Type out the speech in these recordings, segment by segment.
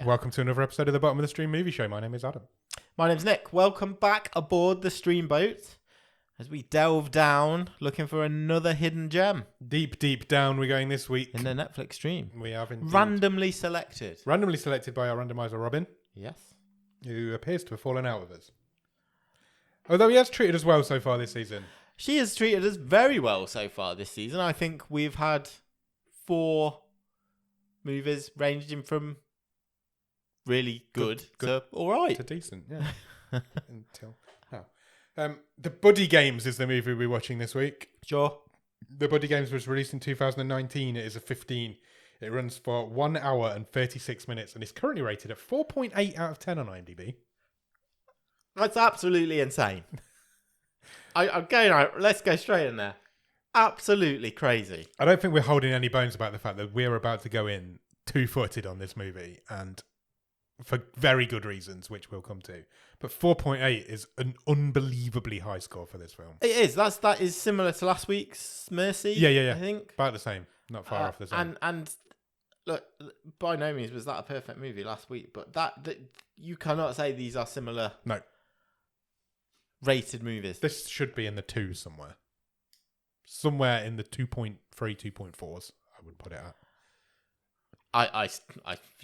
Welcome to another episode of the Bottom of the Stream Movie Show. My name is Adam. My name's Nick. Welcome back aboard the stream boat as we delve down looking for another hidden gem. Deep, deep down we're going this week. In the Netflix stream. We have indeed. Randomly selected. Randomly selected by our randomizer Robin. Yes. Who appears to have fallen out with us. Although he has treated us well so far this season. She has treated us very well so far this season. I think we've had 4 movies ranging from really good to alright. To decent, yeah. Until now. The Buddy Games is the movie we're watching this week. Sure. The Buddy Games was released in 2019. It is a 15. It runs for 1 hour and 36 minutes and is currently rated at 4.8 out of 10 on IMDb. That's absolutely insane. I'm going out. Let's go straight in there. Absolutely crazy. I don't think we're holding any bones about the fact that we're about to go in two-footed on this movie, and for very good reasons, which we'll come to. But 4.8 is an unbelievably high score for this film. It is. That is similar to last week's Mercy. Yeah. I think About the same. Not far off the same. And look, by no means was that a perfect movie last week, but that you cannot say these are similar. No. Rated movies. This should be in the 2 somewhere. Somewhere in the 2.3, 2.4s, I would put it at. I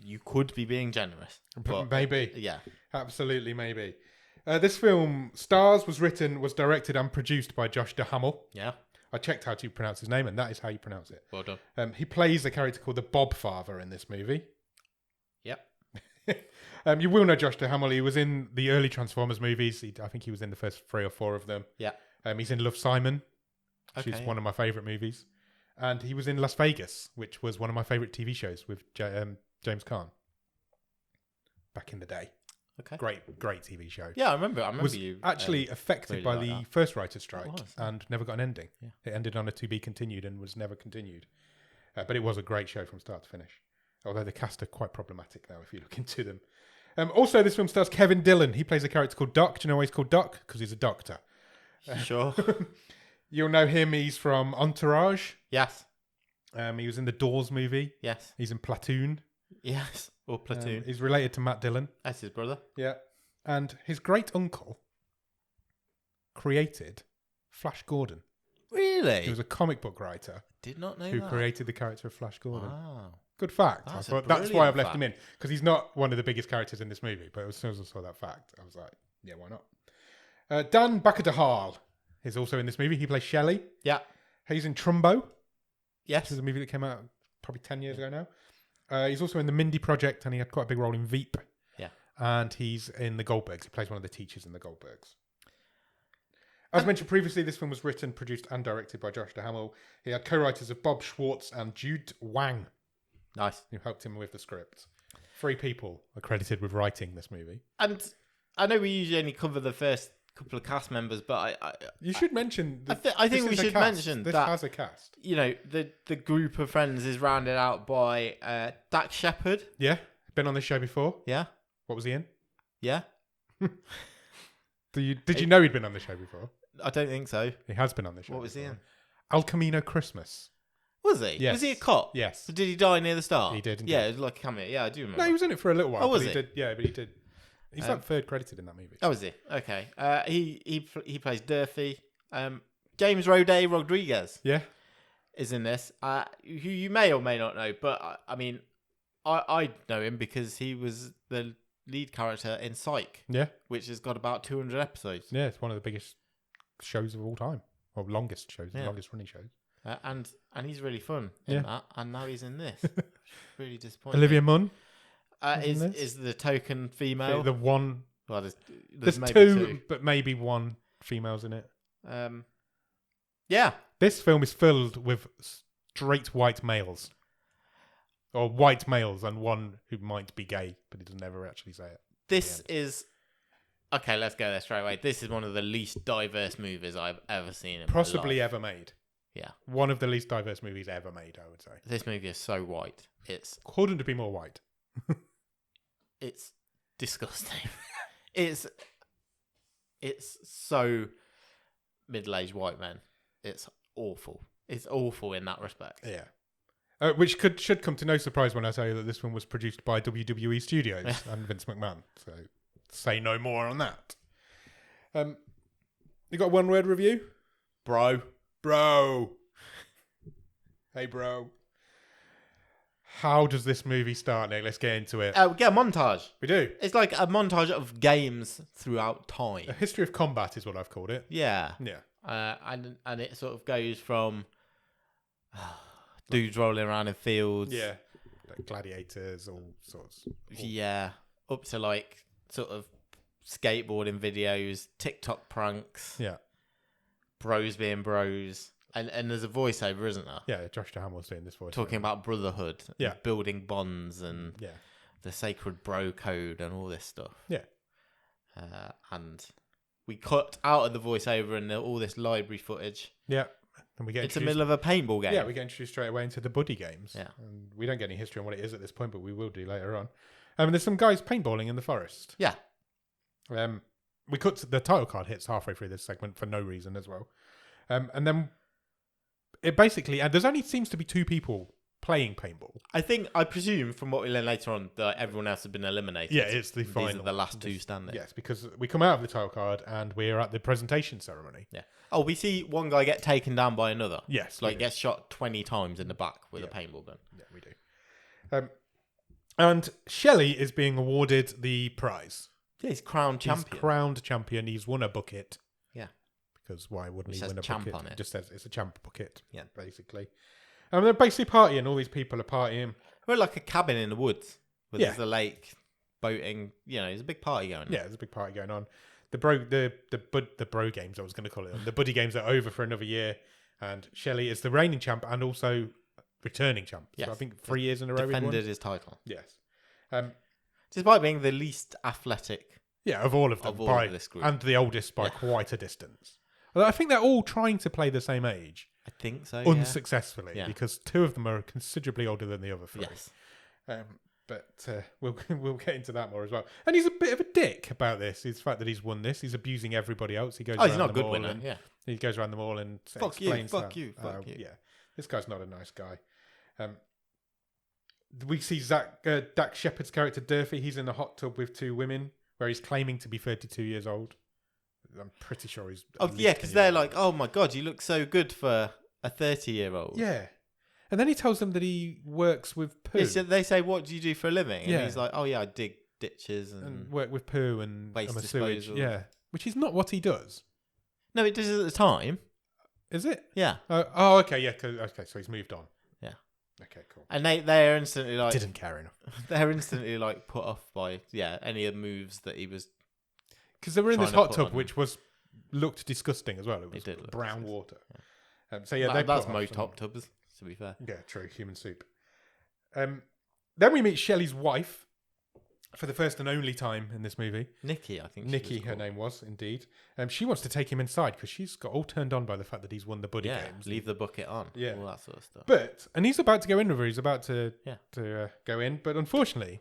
you could be being generous. But maybe. Yeah. Absolutely, maybe. This film was directed and produced by Josh Duhamel. Yeah. I checked how to pronounce his name, and that is how you pronounce it. Well done. He plays a character called the Bob Father in this movie. Yep. You will know Josh Duhamel. He was in the early Transformers movies. I think he was in the first 3 or 4 of them. Yeah. He's in Love, Simon, which Okay. is one of my favourite movies. And he was in Las Vegas, which was one of my favourite TV shows with James Caan. Back in the day. Okay. Great TV show. Yeah, I remember was you actually affected really by like the that. first writer's strike It was. and never got an ending. Yeah. It ended on a to be continued and was never continued. But it was a great show from start to finish. Although the cast are quite problematic now if you look into them. Also, this film stars Kevin Dillon. He plays a character called Doc. Do you know why he's called Doc? Because he's a doctor. Sure. You'll know him. He's from Entourage. Yes. He was in the Doors movie. Yes. He's in Platoon. Yes. Or Platoon. He's related to Matt Dillon. That's his brother. Yeah. And his great uncle created Flash Gordon. Really? He was a comic book writer Did not know who that. created the character of Flash Gordon. Wow. Good fact. That's That's why I've left him in, because he's not one of the biggest characters in this movie. But as soon as I saw that fact, I was like, yeah, why not? Dan Bakkedahl is also in this movie. He plays Shelley. Yeah. He's in Trumbo, Yes. which is a movie that came out probably 10 years ago now. He's also in the Mindy Project, and he had quite a big role in Veep. Yeah. And he's in the Goldbergs. He plays one of the teachers in the Goldbergs. As mentioned previously, this film was written, produced, and directed by Josh Duhamel. He had co-writers of Bob Schwartz and Jude Wang, Nice. who helped him with the script. 3 people are credited with writing this movie. And I know we usually only cover the first couple of cast members, but You should mention... I think we should mention this that has a cast. you know the group of friends is rounded out by Dax Shepard. Yeah, been on this show before. Yeah. What was he in? Yeah. Did you know he'd been on the show before? I don't think so. He has been on the show. What was he before. in? El Camino Christmas. Was he? Yes. Was he a cop? Yes. So did he die near the start? He did, indeed. Yeah, it was like a cameo. Yeah, I do remember. No, he was in it for a little while. Oh, was but he? Did, yeah, but he did. He's like 3rd credited in that movie. Oh, was he? Okay. He plays Durfee. James Roday Rodriguez Yeah. is in this. Who you may or may not know, but I mean, I know him because he was the lead character in Psych, Yeah. which has got about 200 episodes. Yeah, it's one of the biggest shows of all time. Or longest shows, Yeah. longest running shows. And he's really fun in Yeah. that. And now he's in this. Really disappointing. Olivia Munn. Is the token female? The one. Well, There's maybe 2, but maybe 1 female's in it. Yeah. This film is filled with straight white males. Or white males and one who might be gay, but he doesn't ever actually say it. This is... Okay, let's go there straight away. This is one of the least diverse movies I've ever seen in Possibly my life. ever made. Yeah. One of the least diverse movies ever made, I would say. This movie is so white. Couldn't be more white. It's disgusting. It's so middle-aged white men. It's awful. It's awful in that respect. Yeah. Which should come to no surprise when I tell you that this one was produced by WWE Studios and Vince McMahon. So say no more on that. You got a one-word review? Bro. Hey, bro. How does this movie start, Nick? Let's get into it. We get a montage. We do. It's like a montage of games throughout A time. history of combat is what I've called it. Yeah. Yeah. And it sort of goes from dudes rolling around in fields. Yeah. Like gladiators, all sorts. Yeah. Up to like sort of skateboarding videos, TikTok pranks. Yeah. Bros being bros. And there's a voiceover, isn't there? Yeah, Josh Duhamel's doing this voice. Talking about brotherhood. Yeah. And building bonds and Yeah. the sacred bro code and all this stuff. Yeah. And we cut out of the voiceover and all this library footage. Yeah. And we get It's the middle of a paintball game. Yeah, we get introduced straight away into the buddy games. Yeah. And we don't get any history on what it is at this point, but we will do later on. And there's some guys paintballing in the forest. Yeah. We cut the title card hits halfway through this segment for no reason as well. And then it basically, and there's only seems to be two people playing paintball. I presume from what we learn later on that everyone else has been eliminated. Yeah, it's the These final. are the last two standing. Yes, because we come out of the title card and we're at the presentation ceremony. Yeah. Oh, we see one guy get taken down by another. Yes. Like gets shot 20 times in the back with a Yeah. paintball gun. Yeah, we do. And Shelley is being awarded the prize. Yeah, he's crowned champion. He's crowned champion. He's won a bucket. Yeah. Because why wouldn't It he says win a champ bucket? on it. Just says it's a champ bucket. Yeah. Basically. And they're basically partying. All these people are partying. We're like a cabin in the woods with Yeah. the lake, boating. You know, there's a big party going on. Yeah, there's a big party going on. The bro games, I was going to call it. The buddy games are over for another year, and Shelley is the reigning champ and also returning champ. Yes. So I think 3 years in a row. he won. Defended his title. Yes. Despite being the least athletic Yeah, of all of them, of all by, of this group. and the oldest by Yeah. quite a distance. Although I think they're all trying to play the same age, I think so. unsuccessfully, Yeah. because 2 of them are considerably older than the other 3. Yes. But we'll get into that more as well. And he's a bit of a dick about this. It's the fact that he's won this. He's abusing everybody else. He goes. Oh, he's around not a them good all winner. and Yeah. He goes around them all and Fuck you, explains fuck that, you, fuck you. Yeah, this guy's not a nice guy. We see Dak Shepard's character Durfee. He's in a hot tub with 2 women, where he's claiming to be 32 years old. I'm pretty sure he's. Oh yeah, because they're like, oh my god, you look so good for a 30-year-old. Yeah. And then he tells them that he works with poo. Yeah, so they say, what do you do for a living? And Yeah. he's like, oh yeah, I dig ditches and work with poo and waste I'm a sewage. disposal. Yeah. Which is not what he does. No, it does it at the time. Is it? Yeah. Oh, okay, yeah. Okay, so he's moved on. Yeah. Okay, cool. And they're instantly like Didn't care enough. they're instantly like put off by any of the moves that he was. Because they were in this trying to hot put tub, on which looked disgusting as well. It was did look brown disgusting. water. So yeah, That's most hot tubs, to be fair. Yeah, true. Human soup. Then we meet Shelley's wife for the first and only time in this movie. Nikki, I think. Nikki, her name was indeed. She wants to take him inside because she's got all turned on by the fact that he's won the buddy Yeah, games. leave the bucket on. Yeah. All that sort of stuff. And he's about to go in with her. He's about to go in, but unfortunately,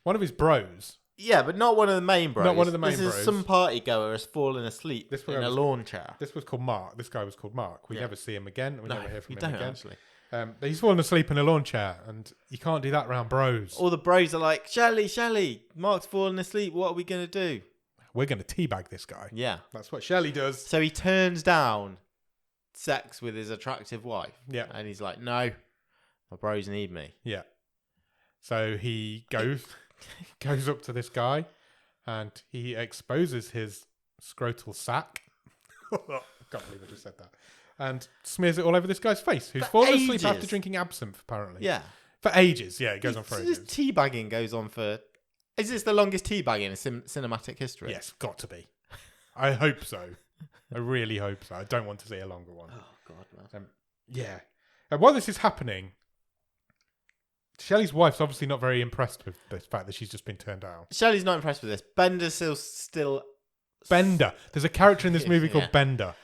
one of his bros. Yeah, but not one of the main bros. Not one of the main this bros. Is some party goer has fallen asleep This in one a was- lawn chair. This was called Mark. This guy was called Mark. We Yeah. never see him again. We never hear from we him don't again. actually. But he's fallen asleep in a lawn chair, and you can't do that round bros. All the bros are like, Shelley, Mark's fallen asleep. What are we going to do? We're going to teabag this guy. Yeah. That's what Shelley does. So he turns down sex with his attractive wife. Yeah. And he's like, no, my bros need me. Yeah. So he goes up to this guy, and he exposes his scrotal sack. I can't believe I just said that. And smears it all over this guy's face, who's For fallen asleep ages. after drinking absinthe, apparently. Yeah. For ages. Yeah, it goes on for This ages. teabagging goes on for... Is this the longest teabagging in cinematic history? Yes, got to be. I hope so. I really hope so. I don't want to see a longer one. Oh, God, man. Yeah. While this is happening, Shelley's wife's obviously not very impressed with the fact that she's just been turned down. Shelley's not impressed with this. Bender's still... Bender. There's a character in this movie Yeah. called Bender.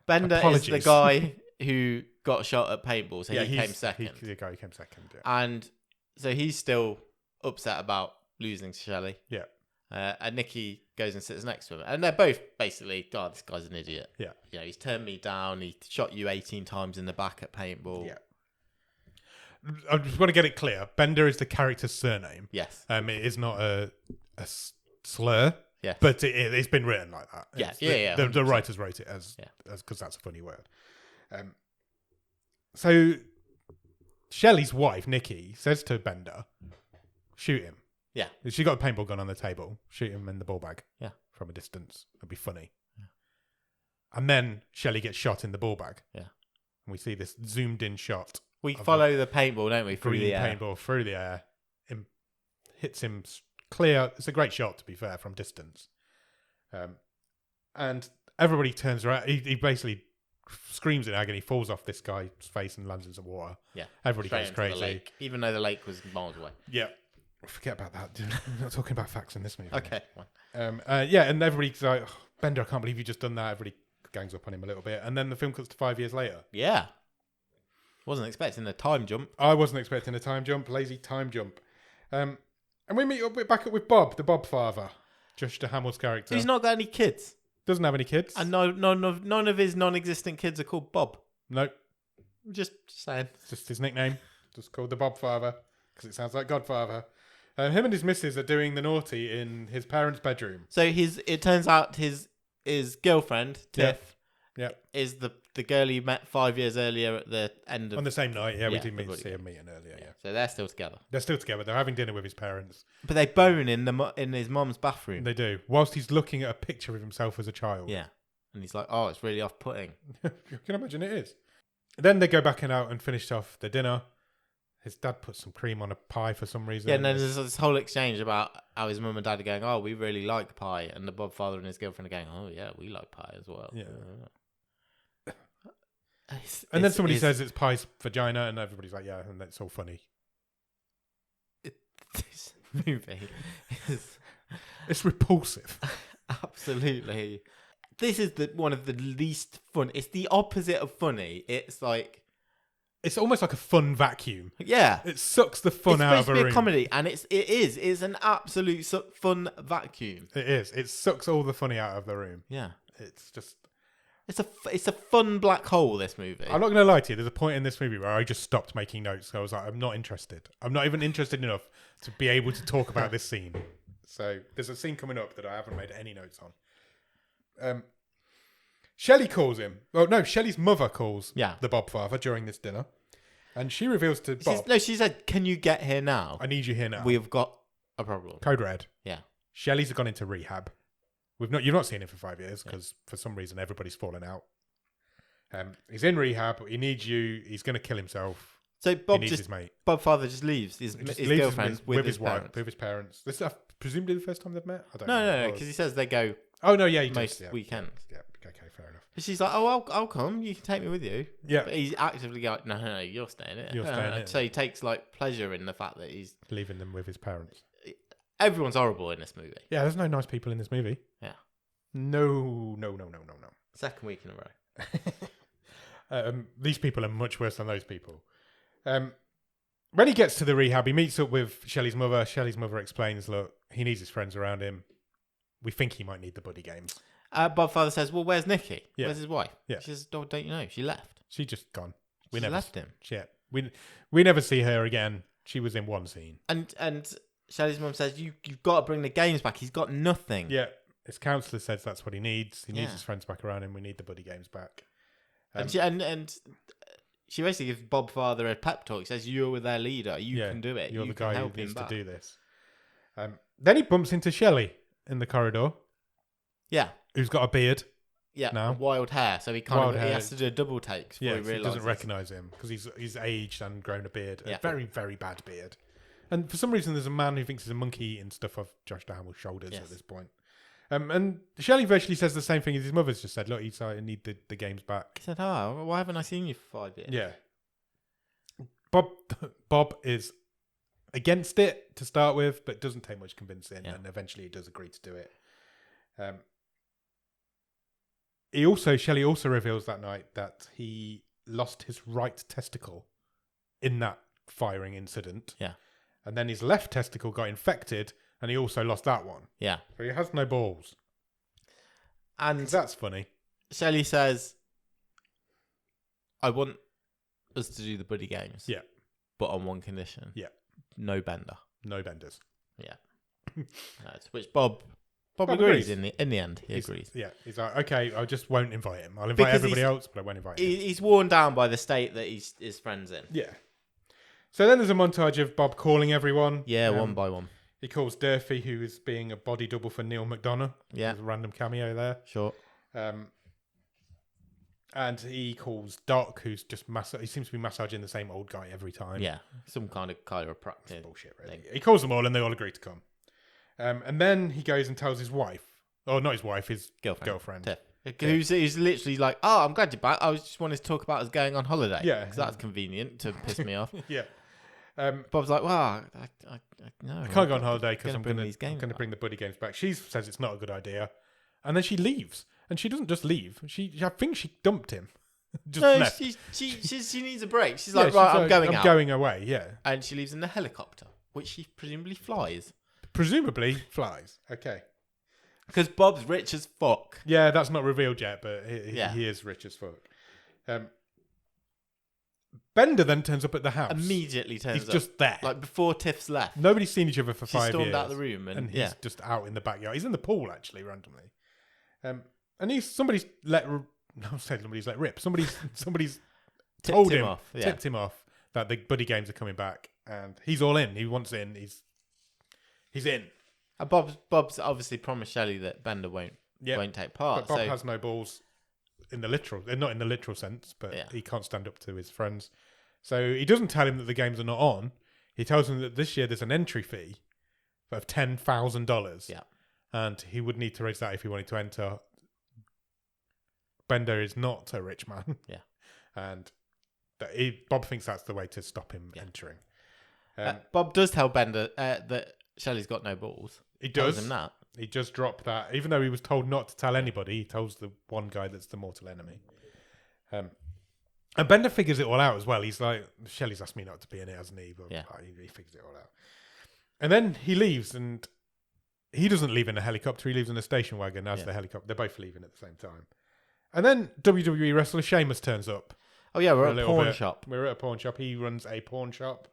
Bender Apologies. is the guy who got shot at paintball, so he came second. He's the guy who came second, yeah. And so he's still upset about losing to Shelley. Yeah. And Nikki goes and sits next to him. And they're both basically, God, this guy's an idiot. Yeah. You know, he's turned me down. He shot you 18 times in the back at paintball. Yeah. I just want to get it clear. Bender is the character's surname. Yes. It is not a slur. Yes. But it's been written like that. Yeah. The writers wrote it as Yeah. because that's a funny word. So Shelley's wife, Nikki, says to Bender, shoot him. Yeah. She got a paintball gun on the table. Shoot him in the ball bag. Yeah. From a distance. It'd be funny. Yeah. And then Shelley gets shot in the ball bag. Yeah. And we see this zoomed in shot. We follow the paintball, don't we? Through the air. Paintball through the air. Hits him clear. It's a great shot, to be fair, from distance. And everybody turns around. He basically screams in agony, falls off this guy's face and lands in some water. Yeah. Everybody Straight goes into the crazy. lake, even though the lake was miles away. Yeah. Forget about that. We're not talking about facts in this movie. Okay. Yeah, and everybody's like, oh, Bender, I can't believe you just done that. Everybody gangs up on him a little bit. And then the film cuts to 5 years later. Yeah. Wasn't expecting a time jump. I wasn't expecting a time jump. Lazy time jump. And we're back up with Bob, the Bob father. Josh Duhamel's character. He's not got any kids. Doesn't have any kids. And none of his non-existent kids are called Bob. Nope. Just saying. It's just his nickname. Just called the Bob father because it sounds like Godfather. Him and his missus are doing the naughty in his parents' bedroom. So it turns out his girlfriend, Tiff, is the girl he met 5 years earlier at the end of... On the same night, we Yeah, did the see him meeting earlier, yeah. So they're still together. They're still together. They're having dinner with his parents. But they bone in his mum's bathroom. They do. Whilst he's looking at a picture of himself as a child. Yeah. And he's like, oh, it's really off-putting. You can imagine it is. Then they go back out and finish off the dinner. His dad put some cream on a pie for some reason. Yeah, and then there's this whole exchange about how his mum and dad are going, oh, we really like pie. And the Bob father and his girlfriend are going, oh, yeah, we like pie as well. Yeah. And then somebody says it's pie's vagina, and everybody's like, yeah, and that's all funny. This movie is... It's repulsive. Absolutely. This is one of the least fun. It's the opposite of funny. It's like... It's almost like a fun vacuum. Yeah. It sucks the fun out of a room. It's supposed to be a comedy, and it is. It's an absolute fun vacuum. It is. It sucks all the funny out of the room. Yeah. It's just... It's a fun black hole, this movie. I'm not going to lie to you. There's a point in this movie where I just stopped making notes. I was like, I'm not interested. I'm not even interested enough to be able to talk about this scene. So there's a scene coming up that I haven't made any notes on. Shelley calls him. Oh, no, Shelley's mother calls the Bob father during this dinner. And she reveals to Bob... She said, can you get here now? I need you here now. We've got a problem. Code red. Yeah. Shelley's gone into rehab. You've not seen him for 5 years because for some reason everybody's fallen out. He's in rehab. He needs you. He's going to kill himself. So he needs his mate. Bob father just leaves his girlfriend with his wife, with his parents. This is presumably the first time they've met. I don't know. know. No, because he says they go. Oh no, yeah, he most does, weekends. Yeah, okay, fair enough. But she's like, oh, I'll come. You can take me with you. Yeah. But he's actively going, no, you're staying here. You're staying here. So he takes like pleasure in the fact that he's leaving them with his parents. Everyone's horrible in this movie. Yeah, there's no nice people in this movie. Yeah. No. Second week in a row. These people are much worse than those people. When he gets to the rehab, he meets up with Shelley's mother. Shelley's mother explains, look, he needs his friends around him. We think he might need the buddy games. Bob father says, well, where's Nikki? Yeah. Where's his wife? Yeah. She says, oh, don't you know? She left. She just gone. She left him. Shit. We never see her again. She was in one scene. And Shelley's mum says, you've got to bring the games back. He's got nothing. Yeah. His counsellor says that's what he needs. He needs his friends back around him. We need the buddy games back. And she basically gives Bob father a pep talk. She says, you're their leader. You can do it. You're the guy who needs to do this. Then he bumps into Shelley in the corridor. Yeah. Who's got a beard. Yeah. Now. Wild hair. So he he has to do a double take before he realises. He doesn't recognise him because he's aged and grown a beard. Yeah. A very, very bad beard. And for some reason, there's a man who thinks he's a monkey eating stuff off Josh Duhamel's shoulders at this point. And Shelley virtually says the same thing as his mother's just said. Look, I need the games back. He said, oh, why haven't I seen you for 5 years? Yeah. Bob is against it to start with, but doesn't take much convincing, and eventually he does agree to do it. Shelley also reveals that night that he lost his right testicle in that firing incident. Yeah. And then his left testicle got infected, and he also lost that one. Yeah. So he has no balls. And that's funny. Shelley says, I want us to do the buddy games. Yeah. but on one condition. Yeah. No Bender. No Benders. Yeah. Which Bob Bob agrees agrees. in the end. He agrees. Yeah, he's like, okay, I just won't invite him. I'll invite everybody else, but I won't invite him. He's worn down by the state that his friend's in. Yeah. So then there's a montage of Bob calling everyone. Yeah, one by one. He calls Durfee, who is being a body double for Neil McDonough. Yeah. There's a random cameo there. Sure. And he calls Doc, who's just he seems to be massaging the same old guy every time. Yeah, some kind of chiropractic. It's bullshit, really. He calls them all, and they all agree to come. And then he goes and tells his wife, or not his wife, his girlfriend. Tiff. Who's literally like, oh, I'm glad you're back. I was just wanted to talk about us going on holiday. Yeah. Because that's convenient to piss me off. Yeah. Bob's like, well, I can't go on holiday because I'm going to back. bring the buddy games back. She says it's not a good idea. And then she leaves. And she doesn't just leave. I think she dumped him. Left. She needs a break. She's like, right, I'm going out. I'm going away, yeah. And she leaves in the helicopter, which she presumably flies. Presumably flies. Okay. Because Bob's rich as fuck. Yeah, that's not revealed yet, but he is rich as fuck. Bender then turns up at the house. Immediately turns up. He's just there. Like before Tiff's left. Nobody's seen each other for 5 years. She stormed out of the room. And he's just out in the backyard. He's in the pool, actually, randomly. And somebody's let rip. Somebody's told him off. Yeah. Tipped him off that the buddy games are coming back. And he's all in. He wants in. He's in. Bob's obviously promised Shelley that Bender won't take part. But Bob has no balls in the literal, not in the literal sense, but he can't stand up to his friends. So he doesn't tell him that the games are not on. He tells him that this year there's an entry fee of $10,000. Yeah. And he would need to raise that if he wanted to enter. Bender is not a rich man. Yeah. And Bob thinks that's the way to stop him entering. Bob does tell Bender that Shelley's got no balls. He does. Tells him that. He just dropped that. Even though he was told not to tell anybody, he tells the one guy that's the mortal enemy. And Bender figures it all out as well. He's like, Shelley's asked me not to be in it, hasn't he? But he figures it all out. And then he leaves, and he doesn't leave in a helicopter. He leaves in a station wagon as the helicopter. They're both leaving at the same time. And then WWE wrestler Sheamus turns up. Oh, yeah, we're at a pawn shop. We're at a pawn shop. He runs a pawn shop.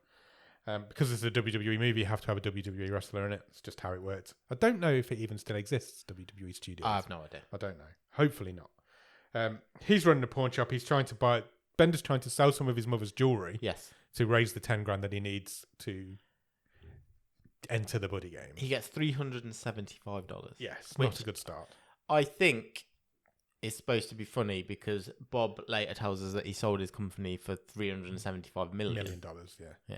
Because it's a WWE movie, you have to have a WWE wrestler in it. It's just how it works. I don't know if it even still exists, WWE Studios. I have no idea. I don't know. Hopefully not. He's running a pawn shop. He's trying to buy... Bender's trying to sell some of his mother's jewellery. Yes. To raise the 10 grand that he needs to enter the buddy game. He gets $375. Yes, not a good start. I think it's supposed to be funny because Bob later tells us that he sold his company for $375 million. Yeah.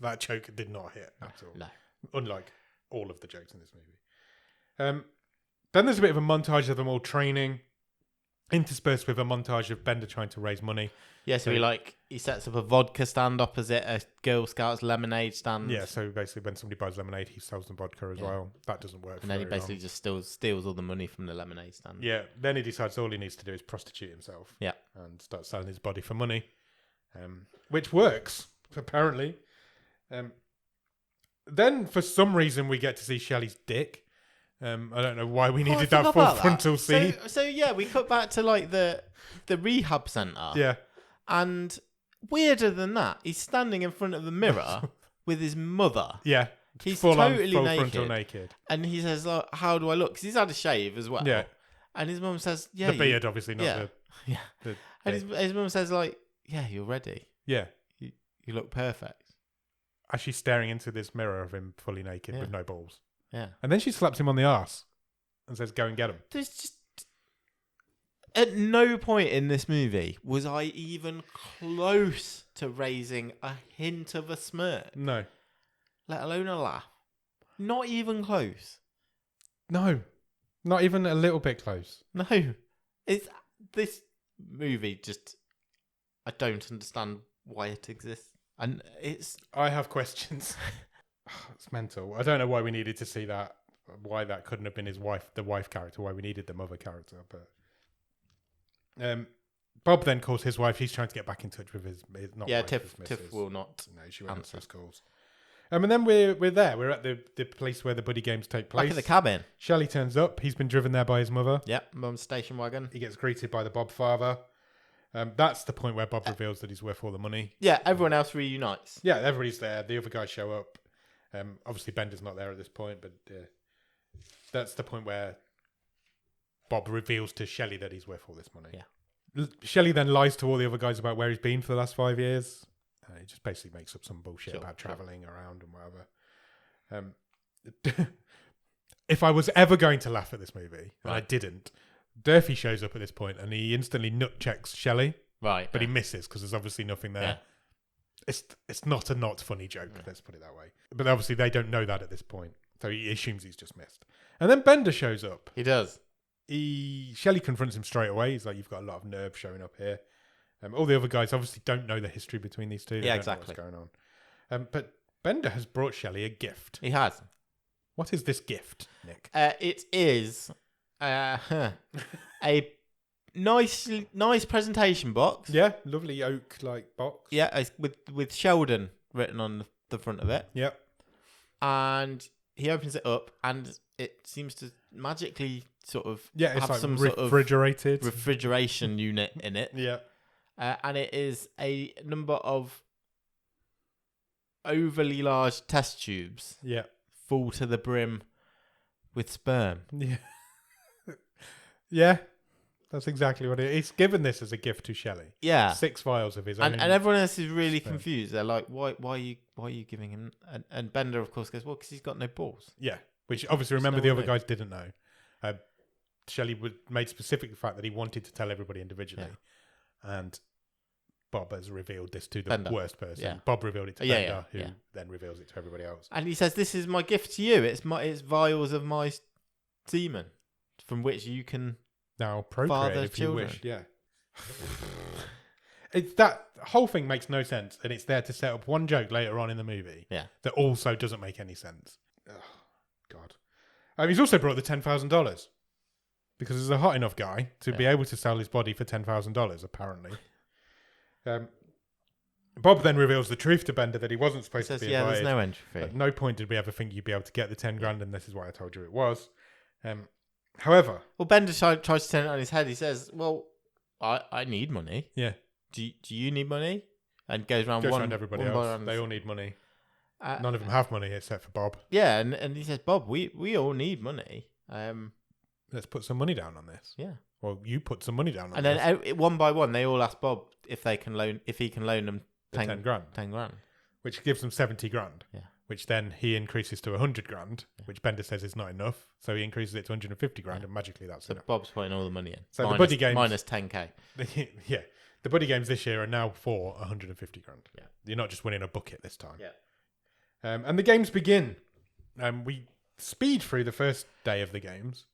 That joke did not hit at all. No. Unlike all of the jokes in this movie. Then there's a bit of a montage of them all training, interspersed with a montage of Bender trying to raise money. Yeah, so he sets up a vodka stand opposite a Girl Scouts lemonade stand. Yeah, so basically when somebody buys lemonade, he sells them vodka as well. That doesn't work. And then he basically just steals all the money from the lemonade stand. Yeah, then he decides all he needs to do is prostitute himself. Yeah. And start selling his body for money, which works, apparently. Then, for some reason, we get to see Shelley's dick. I don't know why we needed that full frontal scene. So yeah, we cut back to like the rehab centre. Yeah. And weirder than that, he's standing in front of the mirror with his mother. Yeah. He's full totally frontal naked. And he says, like, how do I look? Because he's had a shave as well. Yeah. And his mum says, yeah. The beard, obviously, not the... And his mum says, like, yeah, you're ready. Yeah. You look perfect. As she's staring into this mirror of him fully naked with no balls. Yeah. And then she slaps him on the arse and says, go and get him. There's just... At no point in this movie was I even close to raising a hint of a smirk. No. Let alone a laugh. Not even close. No. Not even a little bit close. No. It's this movie just... I don't understand why it exists. And it's... I have questions. It's mental. I don't know why we needed to see that. Why that couldn't have been his wife, the wife character. Why we needed the mother character. But Bob then calls his wife. He's trying to get back in touch with his not wife, Tiff will not. No, she won't answer his calls. And then we're there. We're at the place where the buddy games take place. Back in the cabin. Shelley turns up. He's been driven there by his mother. Yep, mum's station wagon. He gets greeted by the Bob father. That's the point where Bob reveals that he's worth all the money. Yeah, everyone else reunites. Yeah, everybody's there. The other guys show up. Obviously, Bender's not there at this point, but that's the point where Bob reveals to Shelley that he's worth all this money. Yeah. Shelley then lies to all the other guys about where he's been for the last 5 years. He just basically makes up some bullshit about travelling around and whatever. If I was ever going to laugh at this movie, and I didn't, Durfee shows up at this point and he instantly nut checks Shelley. Right. But he misses because there's obviously nothing there. Yeah. It's not a not funny joke, let's put it that way. But obviously they don't know that at this point. So he assumes he's just missed. And then Bender shows up. He does. Shelley confronts him straight away. He's like, you've got a lot of nerve showing up here. All the other guys obviously don't know the history between these two. They don't know what's going on. But Bender has brought Shelley a gift. He has. What is this gift, Nick? It is a nice presentation box. Yeah, lovely oak-like box. Yeah, it's with Sheldon written on the front of it. Yep. And he opens it up, and it seems to magically sort of have like some refrigerated sort of refrigeration unit in it. Yeah. And it is a number of overly large test tubes. Yeah. Full to the brim with sperm. Yeah. Yeah. That's exactly what it is. He's given this as a gift to Shelley. Yeah. 6 vials of his own. And everyone else is really confused. They're like, why are you giving him? And Bender, of course, goes, well, because he's got no balls. Yeah. Which obviously, remember, the other guys didn't know. Shelley made specific the fact that he wanted to tell everybody individually. Yeah. And Bob has revealed this to the worst person. Yeah. Bob revealed it to Bender, who then reveals it to everybody else. And he says, this is my gift to you. It's vials of my semen from which you can now procreate if children. You wish. Yeah. It's that whole thing makes no sense, and it's there to set up one joke later on in the movie that also doesn't make any sense. Oh, God. He's also brought the $10,000 because he's a hot enough guy to be able to sell his body for $10,000, apparently. Bob then reveals the truth to Bender that he wasn't supposed to be invited. There's no entry fee. At no point did we ever think you'd be able to get the 10 grand, and this is why I told you it was. However... Well, Bender tries to turn it on his head. He says, well, I need money. Yeah. Do you need money? And goes around everybody else. They all need money. None of them have money except for Bob. Yeah, and he says, Bob, we all need money. Let's put some money down on this. Yeah. Well, you put some money down on this. And then one by one, they all ask Bob if he can loan them 10 grand. 10 grand. Which gives them 70 grand. Yeah. Which then he increases to 100 grand, which Bender says is not enough. So he increases it to 150 grand, and magically that's enough. So Bob's putting all the money in. So the buddy games... Minus 10k. Yeah. The buddy games this year are now for 150 grand. Yeah. You're not just winning a bucket this time. Yeah. And the games begin. We speed through the first day of the games.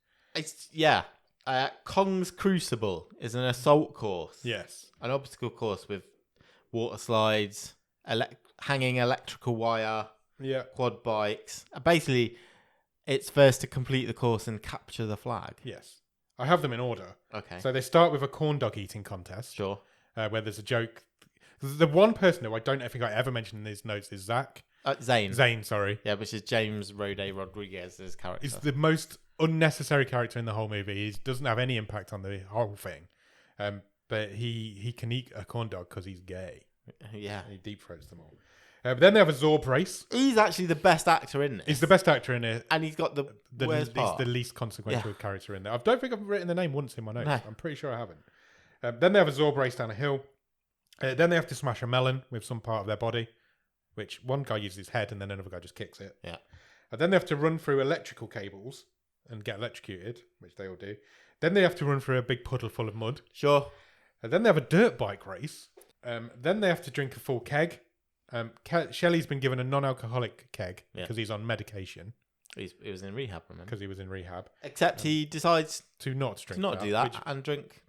Kong's Crucible is an assault course. Yes. An obstacle course with water slides, hanging electrical wire, quad bikes. Basically, it's first to complete the course and capture the flag. Yes. I have them in order. Okay. So they start with a corn dog eating contest. Sure. Where there's a joke. The one person who I don't think I ever mentioned in these notes is Zach. Zane. Zane, sorry. Yeah, which is James Rode Rodriguez's character. He's the most unnecessary character in the whole movie. He doesn't have any impact on the whole thing. But he can eat a corn dog because he's gay. Yeah. He deep throats them all. But then they have a Zorb race. He's actually the best actor in this. He's the best actor in it. And he's got the worst part. He's the least consequential character in there. I don't think I've written the name once in my notes. No. I'm pretty sure I haven't. Then they have a Zorb race down a hill. Then they have to smash a melon with some part of their body, which one guy uses his head and then another guy just kicks it. Yeah. Then they have to run through electrical cables and get electrocuted, which they all do. Then they have to run through a big puddle full of mud. Sure. Then they have a dirt bike race. Then they have to drink a full keg. Shelley's been given a non-alcoholic keg because he's on medication. He was in rehab, remember? Because he was in rehab. Except he decides to not drink do that and drink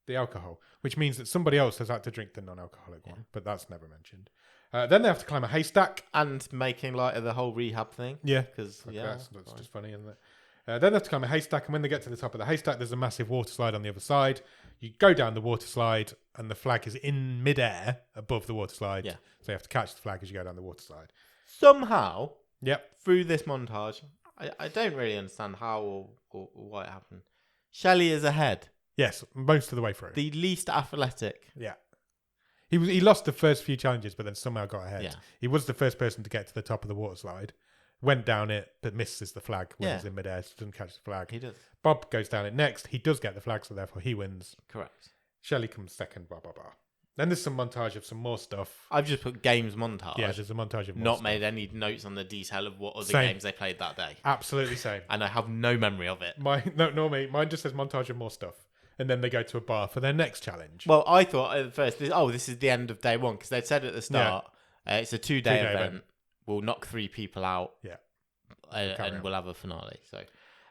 the alcohol, which means that somebody else has had to drink the non-alcoholic one, but that's never mentioned. Then they have to climb a haystack. And making light of the whole rehab thing. Yeah. Because, that's just funny, isn't it? Then they have to climb a haystack, and when they get to the top of the haystack, there's a massive water slide on the other side. You go down the water slide, and the flag is in midair above the water slide. Yeah. So you have to catch the flag as you go down the water slide. Somehow, yep, through this montage, I don't really understand how or why it happened. Shelley is ahead. Yes, most of the way through. The least athletic. Yeah. He lost the first few challenges, but then somehow got ahead. Yeah. He was the first person to get to the top of the water slide. Went down it, but misses the flag when he's in midair. So doesn't catch the flag. He does. Bob goes down it next. He does get the flag, so therefore he wins. Correct. Shelley comes second, blah, blah, blah. Then there's some montage of some more stuff. I've just put games montage. Yeah, there's a montage of more Not stuff. made any notes on the detail of what other Same. games they played that day. Absolutely same. And I have no memory of it. Mine just says montage of more stuff. And then they go to a bar for their next challenge. Well, I thought at first, this is the end of day one, because they'd said at the start, it's a 2-day event. We'll knock 3 people out. Yeah. And we'll have a finale. So,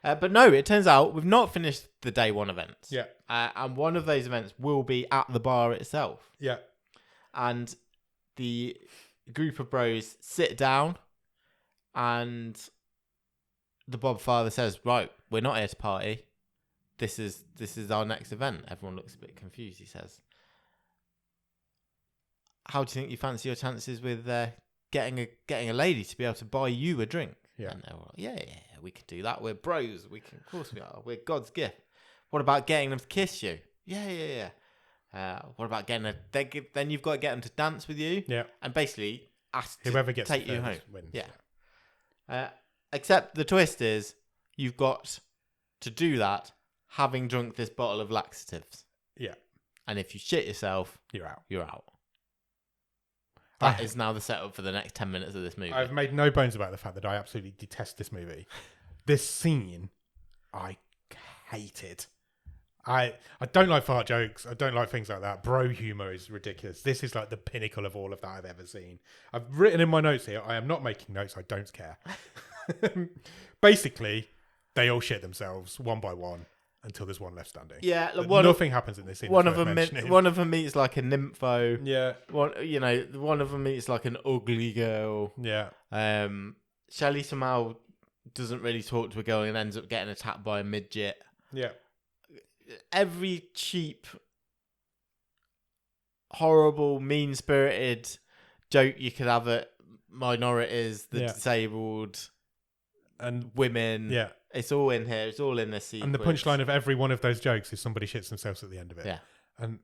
but no, it turns out we've not finished the day 1 events. Yeah. And one of those events will be at the bar itself. Yeah. And the group of bros sit down, and the Bob father says, "Right, we're not here to party. This is our next event." Everyone looks a bit confused. He says, "How do you think you fancy your chances with getting a lady to be able to buy you a drink?" Yeah. And they were like, yeah, we can do that. We're bros. Of course we are. We're God's gift. What about getting them to kiss you? Yeah. What about getting then you've got to get them to dance with you. Yeah. And basically ask whoever to gets take you home. Wins. Yeah. Except the twist is you've got to do that having drunk this bottle of laxatives. Yeah. And if you shit yourself, You're out. you're out. That is now the setup for the next 10 minutes of this movie. I've made no bones about the fact that I absolutely detest this movie. This scene, I hated. I don't like fart jokes. I don't like things like that. Bro humor is ridiculous. This is like the pinnacle of all of that I've ever seen. I've written in my notes here, I am not making notes. I don't care. Basically, they all shit themselves one by one until there's one left standing. Yeah, nothing happens in this scene. One of them meets like a nympho. Yeah. One of them meets like an ugly girl. Yeah. Shelley somehow doesn't really talk to a girl and ends up getting attacked by a midget. Yeah. Every cheap, horrible, mean-spirited joke you could have at minorities, the disabled, and women. Yeah. It's all in here. It's all in this sequence. And the punchline of every one of those jokes is somebody shits themselves at the end of it. Yeah. And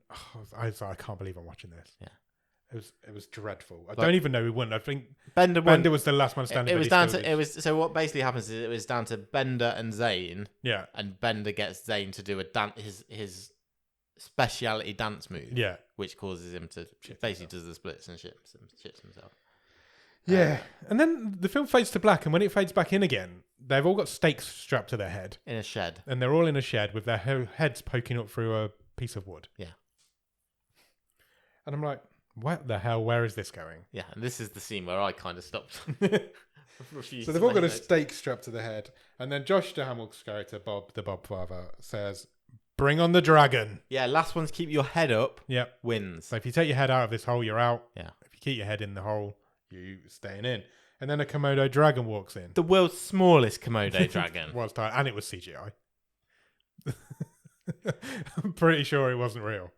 I can't believe I'm watching this. Yeah. It was dreadful. I don't even know who won. I think Bender was the last man standing. So what basically happens is it was down to Bender and Zane. Yeah. And Bender gets Zane to do a dance, his speciality dance move. Yeah. Which causes him to basically does the splits and shits himself. Yeah. And then the film fades to black, and when it fades back in again, they've all got stakes strapped to their head. In a shed. And they're all in a shed with their heads poking up through a piece of wood. Yeah. And I'm like, what the hell? Where is this going? Yeah, and this is the scene where I kind of stopped. So they've all got a stake strapped to their head. And then Josh Duhamel's character, Bob, the Bob father, says, "Bring on the dragon." Yeah, last one's keep your head up. Yep. Wins. So if you take your head out of this hole, you're out. Yeah. If you keep your head in the hole, you staying in. And then a Komodo dragon walks in. The world's smallest Komodo dragon. And it was CGI. I'm pretty sure it wasn't real.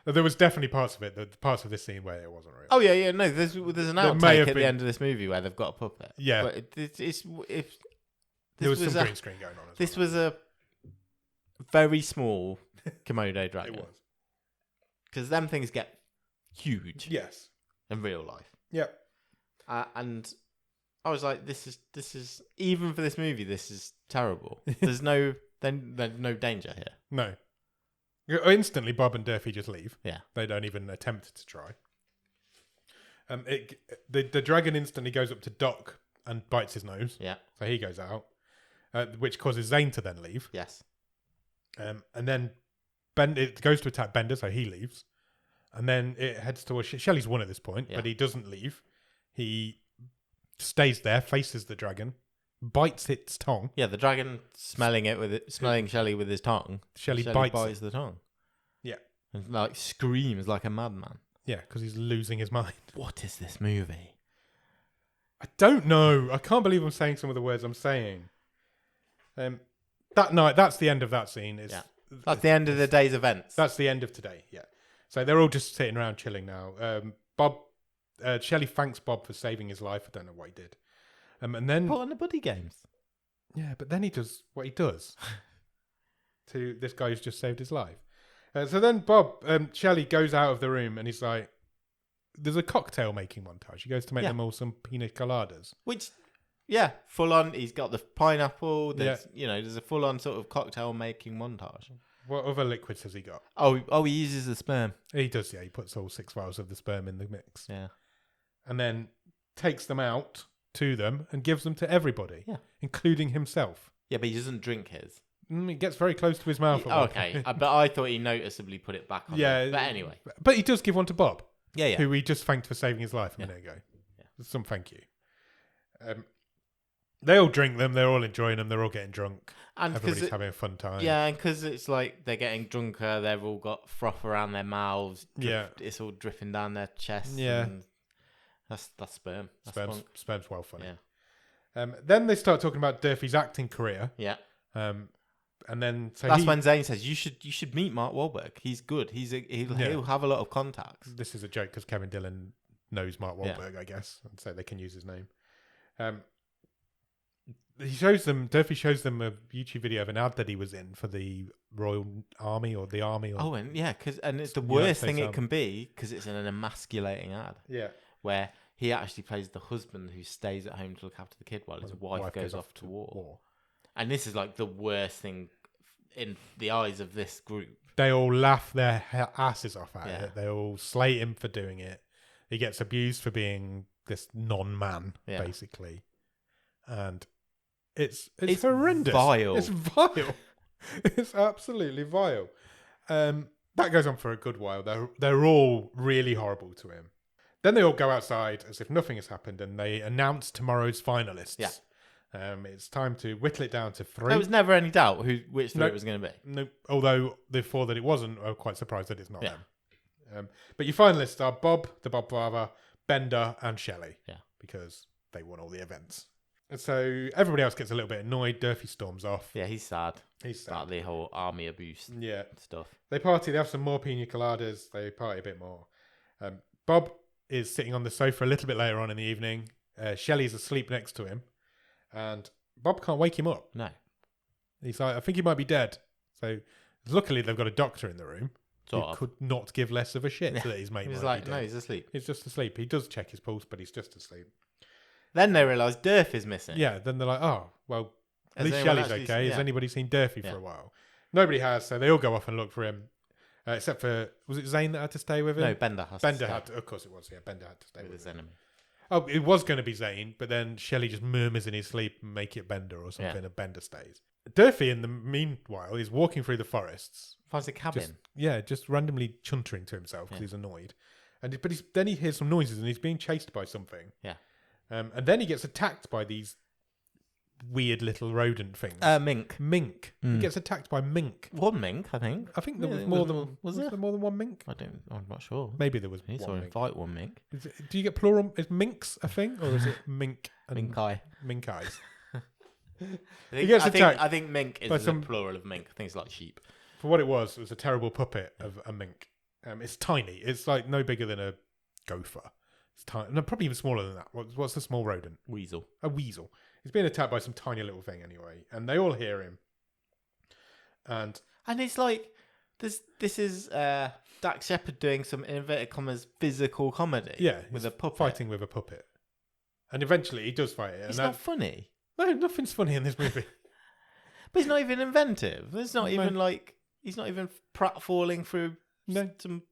There was definitely parts of this scene where it wasn't real. Oh yeah. No, there's an outtake at the end of this movie where they've got a puppet. Yeah. But there was some green screen going on. This was a very small Komodo dragon. It was. Because them things get huge. Yes. In real life. Yep. And I was like, this is even for this movie, this is terrible. There's no danger here. No. Instantly, Bob and Durfee just leave. Yeah. They don't even attempt to try. The dragon instantly goes up to Doc and bites his nose. Yeah. So he goes out, which causes Zane to then leave. Yes. And then it goes to attack Bender, so he leaves. And then it heads towards Shelley's won at this point, but he doesn't leave. He stays there, faces the dragon, bites its tongue. Yeah, the dragon smelling Shelley with his tongue. Shelley bites the tongue. Yeah. And like screams like a madman. Yeah, because he's losing his mind. What is this movie? I don't know. I can't believe I'm saying some of the words I'm saying. That night, that's the end of that scene. That's the end of the day's events. That's the end of today, yeah. So they're all just sitting around chilling now. Shelley thanks Bob for saving his life. I don't know what he did. And then... Put on the buddy games. Yeah, but then he does what he does. to this guy who's just saved his life. So then Shelley goes out of the room and he's like, there's a cocktail making montage. He goes to make them all some pina coladas. Which, full on. He's got the pineapple. There's a full on sort of cocktail making montage. What other liquids has he got? Oh, he uses the sperm. He does, yeah. He puts all 6 vials of the sperm in the mix. Yeah. And then takes them out to them and gives them to everybody, including himself. Yeah, but he doesn't drink his. It gets very close to his mouth. Okay, but I thought he noticeably put it back on. Yeah. But anyway. But he does give one to Bob. Yeah. Who he just thanked for saving his life a minute ago. Yeah. Some thank you. They all drink them. They're all enjoying them. They're all getting drunk. And everybody's having a fun time. Yeah, and because it's like they're getting drunker, they've all got froth around their mouths. It's all dripping down their chests. Yeah. And that's sperm. Sperm's well funny. Yeah. Then they start talking about Durfee's acting career. Yeah. And then that's when Zane says you should meet Mark Wahlberg. He's good. He'll have a lot of contacts. This is a joke because Kevin Dillon knows Mark Wahlberg, I guess, and so they can use his name. Durfee shows them a YouTube video of an ad that he was in for the Royal Army or the Army. And it's the worst thing it can be because it's an emasculating ad. Yeah. Where he actually plays the husband who stays at home to look after the kid while his wife goes off to war. And this is like the worst thing in the eyes of this group. They all laugh their asses off at it. They all slate him for doing it. He gets abused for being this non-man, basically. And it's horrendous. Vile. It's vile. It's absolutely vile. That goes on for a good while. They're all really horrible to him. Then they all go outside as if nothing has happened and they announce tomorrow's finalists. Yeah. It's time to whittle it down to 3. There was never any doubt which 3 it was going to be. No, although the 4 that it wasn't, I'm quite surprised that it's not them. But your finalists are Bob, the Bob father, Bender, and Shelley. Yeah. Because they won all the events. And so everybody else gets a little bit annoyed. Durfee storms off. Yeah, he's sad. He's sad. About the whole army abuse stuff. They party. They have some more pina coladas. They party a bit more. Bob is sitting on the sofa a little bit later on in the evening. Shelley's asleep next to him. And Bob can't wake him up. No. He's like, I think he might be dead. So luckily they've got a doctor in the room who could not give less of a shit that his mate might be dead. No, he's asleep. He's just asleep. He does check his pulse, but he's just asleep. Then they realise Durf is missing. Yeah, then they're like, oh, well, at least Shelley's okay. Has anybody seen Durfee for a while? Nobody has, so they all go off and look for him. Except for, was it Zane that had to stay with him? No, Bender has to stay. Of course it was, Bender had to stay with his him. enemy. Oh, it was going to be Zane, but then Shelley just murmurs in his sleep and make it Bender or something, and Bender stays. Durfee, in the meanwhile, is walking through the forests. Finds a cabin. Just randomly chuntering to himself because he's annoyed. Then he hears some noises and he's being chased by something. Yeah. And then he gets attacked by these weird little rodent things. Mink. He gets attacked by mink. One mink, I think. I think there was more than... Was there more than one mink? I'm not sure. Maybe there was he one saw him fight one mink. Do you get plural? Is minks a thing? Or is it mink and... Mink eye. Mink eyes. He gets attacked. I think mink is the plural of mink. I think it's like sheep. For what it was a terrible puppet of a mink. It's tiny. It's like no bigger than a gopher. It's tiny. No, probably even smaller than that. What's the small rodent? Weasel. A weasel. He's being attacked by some tiny little thing anyway, and they all hear him. And it's like this is Dax Shepard doing some in inverted commas physical comedy. Yeah, with a puppet. Fighting with a puppet, and eventually he does fight it. It's not funny. No, nothing's funny in this movie. But he's not even inventive. There's not even like he's not even pratfalling through some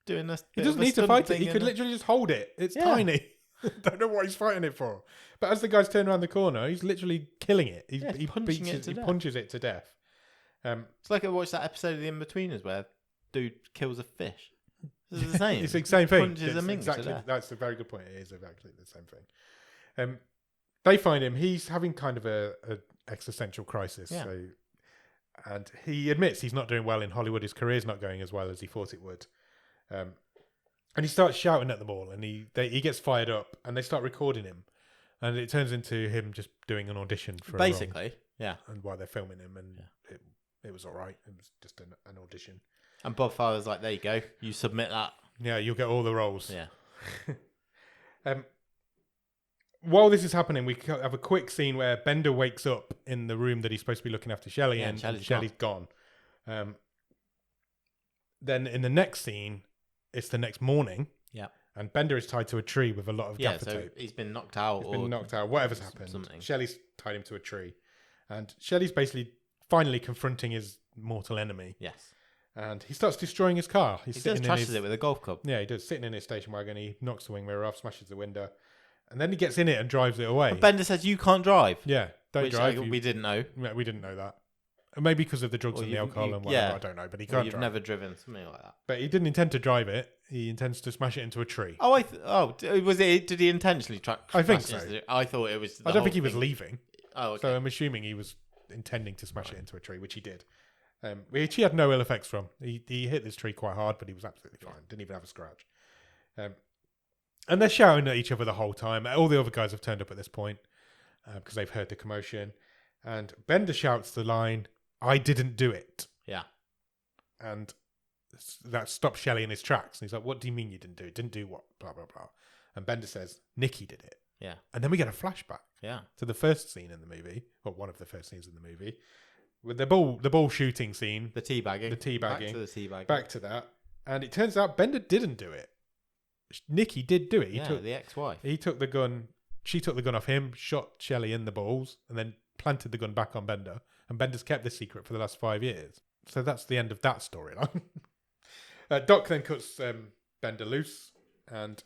doing this. He doesn't need to fight it. He could literally just hold it. It's tiny. Don't know what he's fighting it for. But as the guys turn around the corner, he's literally killing it. He punches it to death. It's like I watched that episode of The In-Betweeners where dude kills a fish. It's the same. It's the same thing. Punches a mink to death. That's a very good point. It is exactly the same thing. They find him. He's having kind of a existential crisis. Yeah. And he admits he's not doing well in Hollywood. His career's not going as well as he thought it would. And he starts shouting at them all, and he gets fired up, and they start recording him, and it turns into him just doing an audition for basically, and while they're filming him, and it was all right. It was just an audition. And Bob Father's like, "There you go, you submit that. Yeah, you'll get all the roles." Yeah. While this is happening, we have a quick scene where Bender wakes up in the room that he's supposed to be looking after Shelley, and Shelley's gone. Then in the next scene, it's the next morning. Yeah. And Bender is tied to a tree with a lot of gaffer so tape. he's been knocked out. He's been knocked out. Whatever's happened. Something. Shelley's tied him to a tree. And Shelley's basically finally confronting his mortal enemy. Yes. And he starts destroying his car. He just trashes it with a golf club. Yeah, he does. Sitting in his station wagon, he knocks the wing mirror off, smashes the window. And then he gets in it and drives it away. And Bender says, you can't drive. Yeah, don't drive. We didn't know. Yeah, we didn't know that. Maybe because of the drugs and the alcohol and whatever. I don't know, but he can't You've drive. never driven something like that. But he didn't intend to drive it. He intends to smash it into a tree. Oh, was it? Did he intentionally try? I think so. I thought it was. I don't think he was leaving. Oh, okay. So I'm assuming he was intending to smash it into a tree, which he did. Which he had no ill effects from. He hit this tree quite hard, but he was absolutely fine. Didn't even have a scratch. And they're shouting at each other the whole time. All the other guys have turned up at this point because they've heard the commotion. And Bender shouts the line, "I didn't do it." Yeah. And that stops Shelley in his tracks. And he's like, "What do you mean you didn't do it? Didn't do what? Blah, blah, blah." And Bender says, "Nikki did it." Yeah. And then we get a flashback. Yeah. To the first scene in the movie, or one of the first scenes in the movie, with the ball shooting scene. The teabagging. Back to the teabagging. Back to that. And it turns out Bender didn't do it. Nikki did do it. The ex-wife. She took the gun off him, shot Shelley in the balls, and then planted the gun back on Bender. And Bender's kept this secret for the last 5 years. So that's the end of that storyline. Doc then cuts Bender loose, and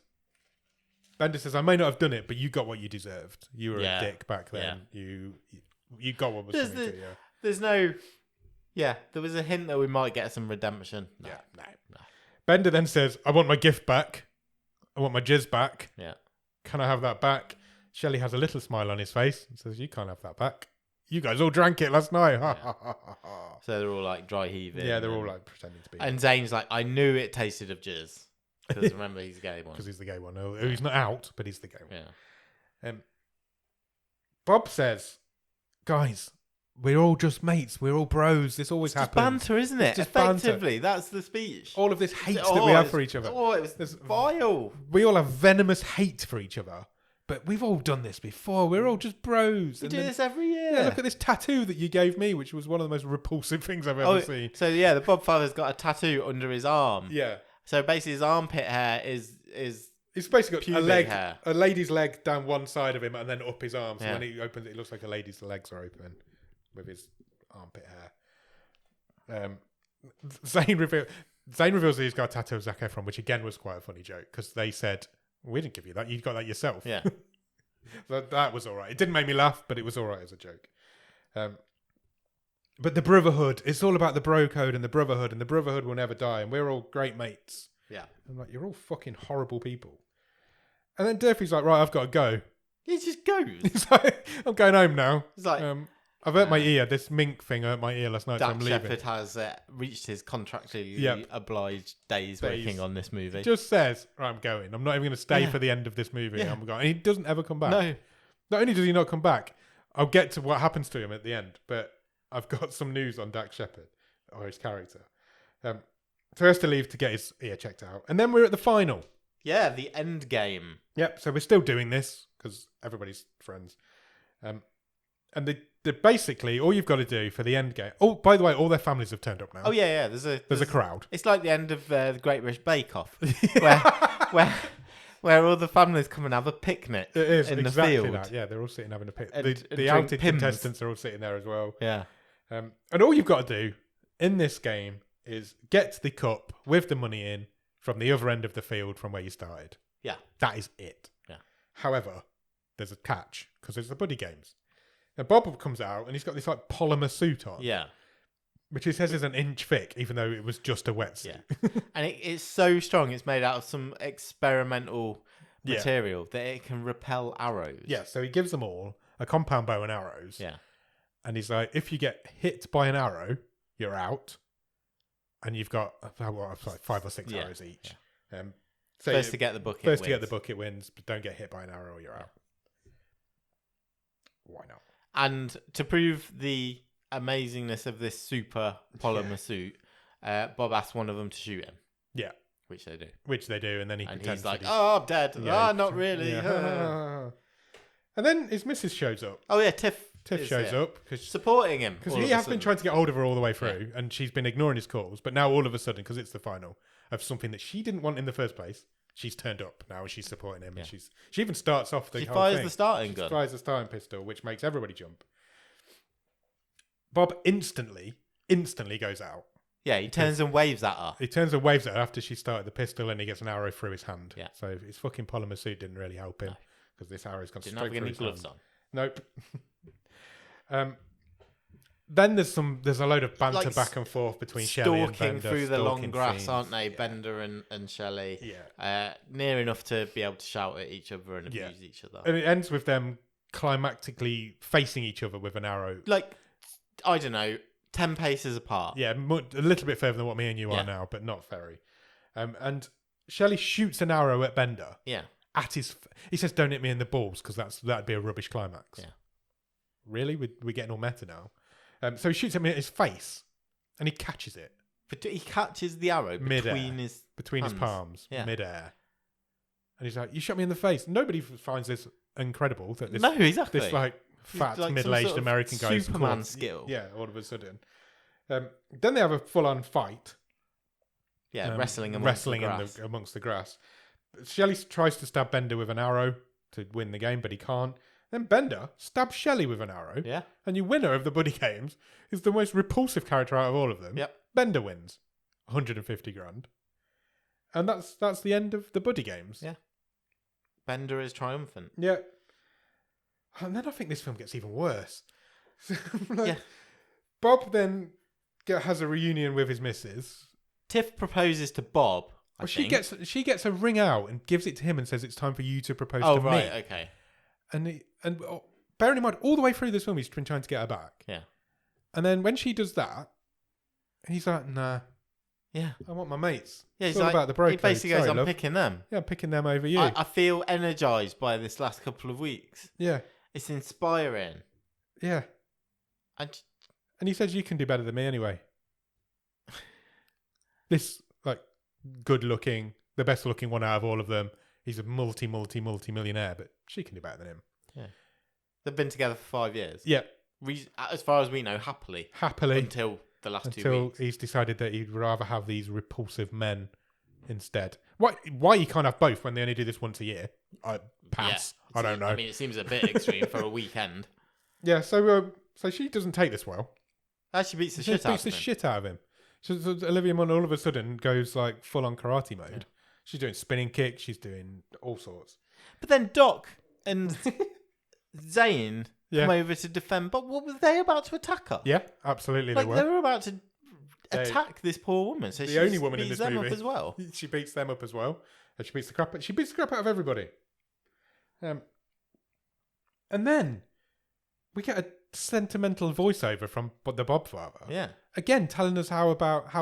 Bender says, "I may not have done it, but you got what you deserved. You were a dick back then. You got what was coming to you." There's no... Yeah, there was a hint that we might get some redemption. No. Bender then says, "I want my gift back. I want my jizz back. Yeah. Can I have that back?" Shelley has a little smile on his face and says, "You can't have that back. You guys all drank it last night." So they're all like dry heaving. Yeah, they're all like pretending to be. And Zane's like, "I knew it tasted of jizz." Because remember, he's the gay one. Because he's the gay one. He's not out, but he's the gay one. Yeah. Bob says, "Guys, we're all just mates. We're all bros. This always happens." Banter, isn't it? Just Effectively, that's the speech. All of this hate that we have for each other. Oh, it was vile. We all have venomous hate for each other. But we've all done this before. We're all just bros. We do this every year. Yeah, look at this tattoo that you gave me, which was one of the most repulsive things I've ever seen. So yeah, the Bob father's got a tattoo under his arm. Yeah. So basically, his armpit hair is. It's basically got hair. a lady's leg down one side of him, and then up his arm. So Yeah. when he opens it, it looks like a lady's legs are open with his armpit hair. Zane reveals that he's got a tattoo of Zac Efron, which again was quite a funny joke because they said, "We didn't give you that. You got that yourself." Yeah. So that was all right. It didn't make me laugh, but it was all right as a joke. But the brotherhood, it's all about the bro code and the brotherhood will never die, and we're all great mates. Yeah. I'm like, you're all fucking horrible people. And then Durfee's like, "Right, I've got to go." He just goes. He's like, "I'm going home now. It's like, I've hurt my ear. This mink thing hurt my ear last night, so I'm Dak leaving." Shepard has reached his contractually obliged days working on this movie. He just says, "Right, I'm going. I'm not even going to stay Yeah. for the end of this movie. Yeah. I'm going." And he doesn't ever come back. No. Not only does he not come back, I'll get to what happens to him at the end, but I've got some news on Dak Shepard, or his character. So he has to leave to get his ear checked out. And then we're at the final. Yeah, the end game. Yep, so we're still doing this, because everybody's friends. And they basically, all you've got to do for the end game... Oh, by the way, all their families have turned up now. Oh, yeah. There's a crowd. It's like the end of the Great British Bake Off, where all the families come and have a picnic It is, in exactly the field. that. Yeah, they're all sitting having a picnic. And The drink outed Pimm's. contestants are all sitting there as well. Yeah. And all you've got to do in this game is get the cup with the money in from the other end of the field from where you started. Yeah. That is it. Yeah. However, there's a catch because it's the buddy games. And Bob comes out and he's got this like polymer suit on. Yeah. Which he says is an inch thick, even though it was just a wetsuit. Yeah. And it's so strong. It's made out of some experimental material that it can repel arrows. Yeah. So he gives them all a compound bow and arrows. Yeah. And he's like, if you get hit by an arrow, you're out. And you've got like 5 or 6 arrows each. Yeah. So first to get the bucket First wins. to get the bucket wins, but don't get hit by an arrow or you're out. Why not? And to prove the amazingness of this super polymer suit, Bob asks one of them to shoot him. Yeah. Which they do. And then he's like, "Oh, I'm dead. Yeah, not really." Yeah. And then his missus shows up. Oh, yeah, Tiff Tiff shows up because supporting him. He has been trying to get hold of her all the way through, and she's been ignoring his calls. But now, all of a sudden, because it's the final of something that she didn't want in the first place, she's turned up now and she's supporting him. And she even starts off the whole fires thing. the starting gun. She fires the starting pistol, which makes everybody jump. Bob instantly goes out. Yeah, he turns and waves at her. He turns and waves at her after she started the pistol, and he gets an arrow through his hand. Yeah. So his fucking polymer suit didn't really help him because this arrow's gone Didn't straight have through any his gloves hand. on. Nope. Then there's a load of banter back and forth between Shelley and Bender. Stalking through the long grass, scenes. aren't they? Bender and Shelley. Yeah. Near enough to be able to shout at each other and abuse each other. And it ends with them climactically facing each other with an arrow. Like, I don't know, 10 paces apart. Yeah, a little bit further than what me and you are now, but not very. And Shelley shoots an arrow at Bender. Yeah. At his, he says, "Don't hit me in the balls," because that'd be a rubbish climax. Yeah. Really, we're getting all meta now. So he shoots at me at his face, and he catches it. But he catches the arrow between his palms, mid-air. And he's like, "You shot me in the face." Nobody finds this incredible. That this, no, exactly. This fat middle-aged American guy, Superman skill. Yeah, all of a sudden. Then they have a full-on fight. Yeah, wrestling amongst the grass. Shelley tries to stab Bender with an arrow to win the game, but he can't. Then Bender stabs Shelley with an arrow. Yeah. And your winner of the Buddy Games is the most repulsive character out of all of them. Yep. Bender wins. 150 grand. And that's the end of the Buddy Games. Yeah. Bender is triumphant. Yeah. And then I think this film gets even worse. Bob then has a reunion with his missus. Tiff proposes to Bob. She gets a ring out and gives it to him and says, "It's time for you to propose to me." Oh, right, okay. And bearing in mind, all the way through this film, he's been trying to get her back. Yeah. And then when she does that, he's like, "Nah. Yeah. I want my mates." Yeah, it's he's all like, about the bro he basically goes, "I'm picking them." Yeah, I'm picking them over you. I feel energized by this last couple of weeks. Yeah. It's inspiring. Yeah. And he says, "You can do better than me anyway." This, good looking, the best looking one out of all of them. He's a multi-millionaire, but she can do better than him. Yeah. They've been together for 5 years. Yeah. As far as we know, happily. Until the last 2 weeks. Until he's decided that he'd rather have these repulsive men instead. Why you can't have both when they only do this once a year? Pass. Yeah, I don't know. I mean, it seems a bit extreme for a weekend. Yeah, so she doesn't take this well. She beats the shit out of him. So Olivia Munn all of a sudden goes full on karate mode. Yeah. She's doing spinning kicks. She's doing all sorts. But then Doc and Zane come over to defend. But what were they about to attack her? Yeah, absolutely they were. They were about to attack this poor woman. So the only woman in this movie. movie up as well. She beats them up as well. And she beats the crap out of everybody. And then we get a sentimental voiceover from the Bob father. Yeah. Again, telling us how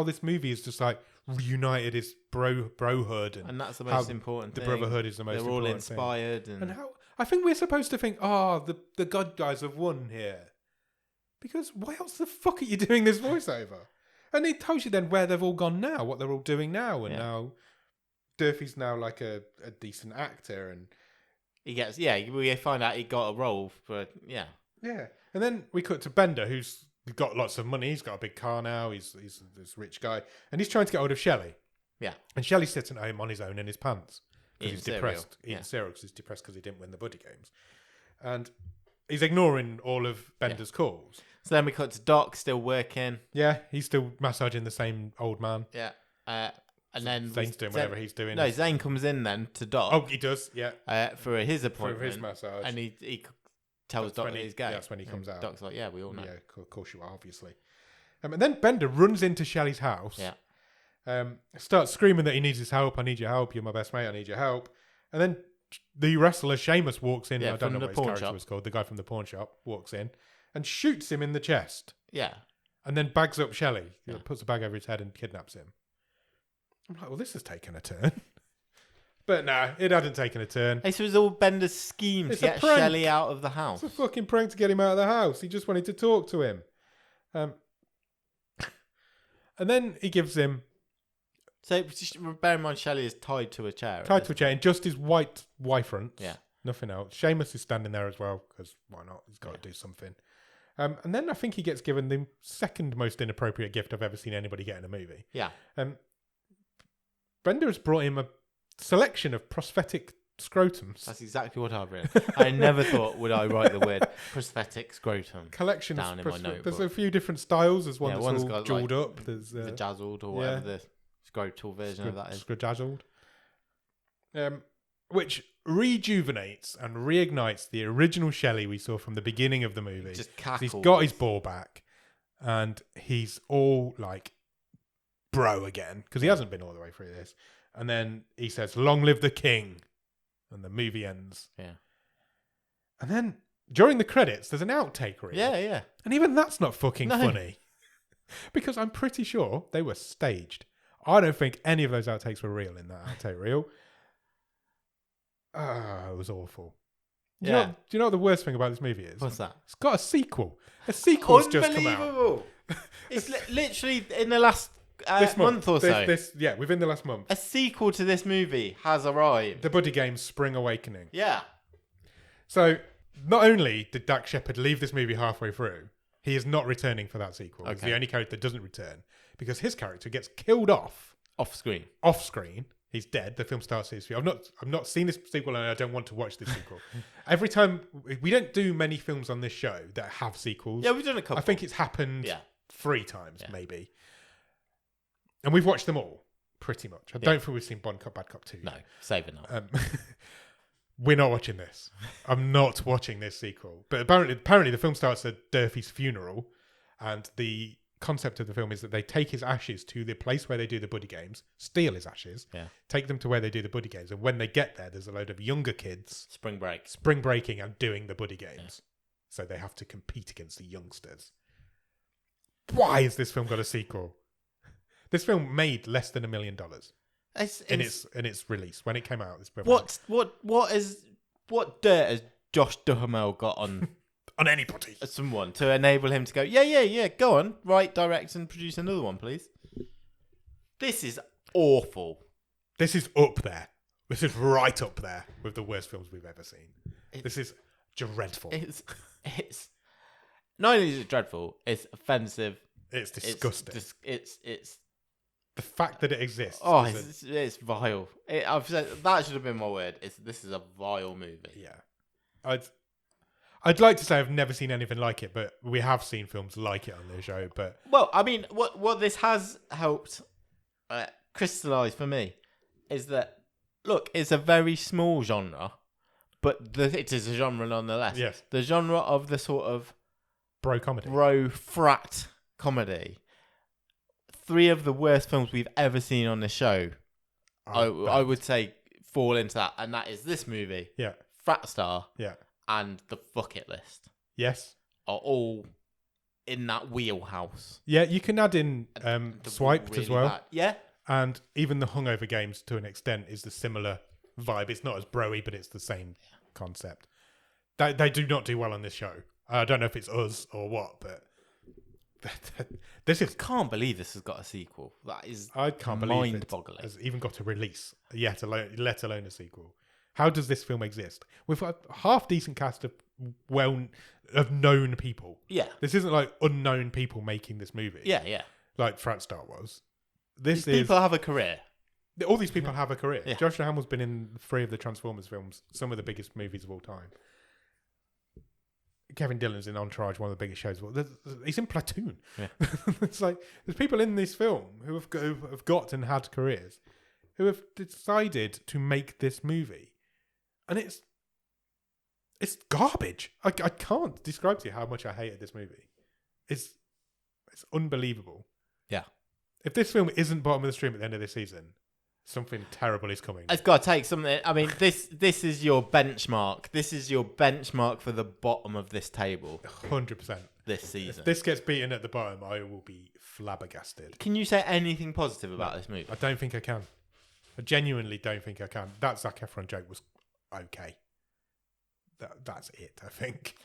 this movie is just reunited his brohood, and that's the most important thing. The brotherhood is the most important thing. They're all inspired. And how I think we're supposed to think, the good guys have won here. Because why else the fuck are you doing this voiceover? And it tells you then where they've all gone now, what they're all doing now, and now Durfee's now a decent actor, and we find out he got a role for Yeah. And then we cut to Bender, who's got lots of money. He's got a big car now. He's this rich guy. And he's trying to get hold of Shelley. Yeah. And Shelley's sitting at home on his own in his pants. Because he's cereal. depressed. Eating cereal because he's depressed because he didn't win the Buddy Games. And he's ignoring all of Bender's calls. So then we cut to Doc still working. Yeah, he's still massaging the same old man. Yeah. And then Zane's doing whatever he's doing. No, Zane comes in then to Doc. Oh, he does, yeah. For his appointment. For his massage. And he tells Doc that he's gay. That's when he comes out. Doc's like, yeah, we all know. Yeah, of course you are, obviously. And then Bender runs into Shelley's house. Yeah. Starts screaming that he needs his help. "I need your help. You're my best mate. I need your help." And then the wrestler Sheamus walks in. I don't know what his character was called. The guy from the pawn shop walks in and shoots him in the chest. Yeah. And then bags up Shelley. Puts a bag over his head and kidnaps him. I'm like, well, this has taken a turn. But nah, it hadn't taken a turn. Hey, so it was all Bender's scheme to get Shelley out of the house. It's a fucking prank to get him out of the house. He just wanted to talk to him. And then he gives him... So just bear in mind, Shelley is tied to a chair. Tied to a chair in just his white Y-fronts. Yeah. Nothing else. Sheamus is standing there as well, because why not? He's got to do something. And then I think he gets given the second most inappropriate gift I've ever seen anybody get in a movie. Yeah. Brenda has brought him a selection of prosthetic scrotums. That's exactly what I've written. I never thought would I write the word prosthetic scrotum Collection down in my notebook. There's a few different styles. There's one that's one's all got, jeweled like, up. There's the jazzled or whatever the scrotal version of that is. Scrajazzled. Which rejuvenates and reignites the original Shelley we saw from the beginning of the movie. Just cackles. He's got his ball back and he's all like bro again because he hasn't been all the way through this. And then he says, "Long live the king." And the movie ends. Yeah. And then during the credits, there's an outtake reel. Yeah. And even that's not fucking funny. Because I'm pretty sure they were staged. I don't think any of those outtakes were real in that outtake reel. It was awful. Do you know what the worst thing about this movie is? What's that? It's got a sequel. A sequel's just come out. Unbelievable. It's literally in the last this month or so. Within the last month. A sequel to this movie has arrived. The Buddy Game Spring Awakening. Yeah. So, not only did Dax Shepard leave this movie halfway through, he is not returning for that sequel. Okay. He's the only character that doesn't return because his character gets killed off screen. Off screen. He's dead. The film starts his I've not seen this sequel and I don't want to watch this sequel. Every time we don't do many films on this show that have sequels. Yeah, we've done a couple. I think it's happened 3 times maybe. And we've watched them all, pretty much. I don't think we've seen Bond Cop, Bad Cop 2. No, save it now. We're not watching this. I'm not watching this sequel. But apparently the film starts at Durfee's funeral, and the concept of the film is that they take his ashes to the place where they do the buddy games, steal his ashes, take them to where they do the buddy games, and when they get there, there's a load of younger kids spring breaking and doing the buddy games. So they have to compete against the youngsters. Why has this film got a sequel? This film made less than $1 million in its release when it came out. This what dirt has Josh Duhamel got on on anybody? Someone to enable him to go, yeah, go on, write, direct, and produce another one, please. This is awful. This is up there. This is right up there with the worst films we've ever seen. This is dreadful. It's not only is it dreadful, it's offensive. It's disgusting. It's the fact that it exists. Oh, it's vile. I've said that should have been my word. This is a vile movie. Yeah, I'd like to say I've never seen anything like it, but we have seen films like it on the show. But well, I mean, what this has helped crystallize for me is that look, it's a very small genre, but it is a genre nonetheless. Yes, the genre of the sort of bro comedy, bro frat comedy. 3 of the worst films we've ever seen on the show, I would say, fall into that, and that is this movie, Frat Star, and The Bucket List. Yes, are all in that wheelhouse. Yeah, you can add in Swiped really as well. Bad. Yeah, and even the Hungover Games to an extent is the similar vibe. It's not as broy, but it's the same concept. They do not do well on this show. I don't know if it's us or what, but. This is. I can't believe this has got a sequel. That is. I can't believe it has even got a release let alone a sequel. How does this film exist? We've got a half decent cast of known people. Yeah, this isn't like unknown people making this movie. Yeah, like Frat Star was. These people have a career. All these people have a career. Yeah. Josh Duhamel's been in 3 of the Transformers films, some of the biggest movies of all time. Kevin Dillon's in Entourage, one of the biggest shows. He's in Platoon. Yeah. It's like there's people in this film who have got and had careers, who have decided to make this movie, and it's garbage. I can't describe to you how much I hated this movie. It's unbelievable. Yeah. If this film isn't bottom of the stream at the end of this season, something terrible is coming. It's got to take something. I mean, this is your benchmark. This is your benchmark for the bottom of this table. 100%. This season. If this gets beaten at the bottom, I will be flabbergasted. Can you say anything positive about this movie? I don't think I can. I genuinely don't think I can. That Zac Efron joke was okay. That's it, I think.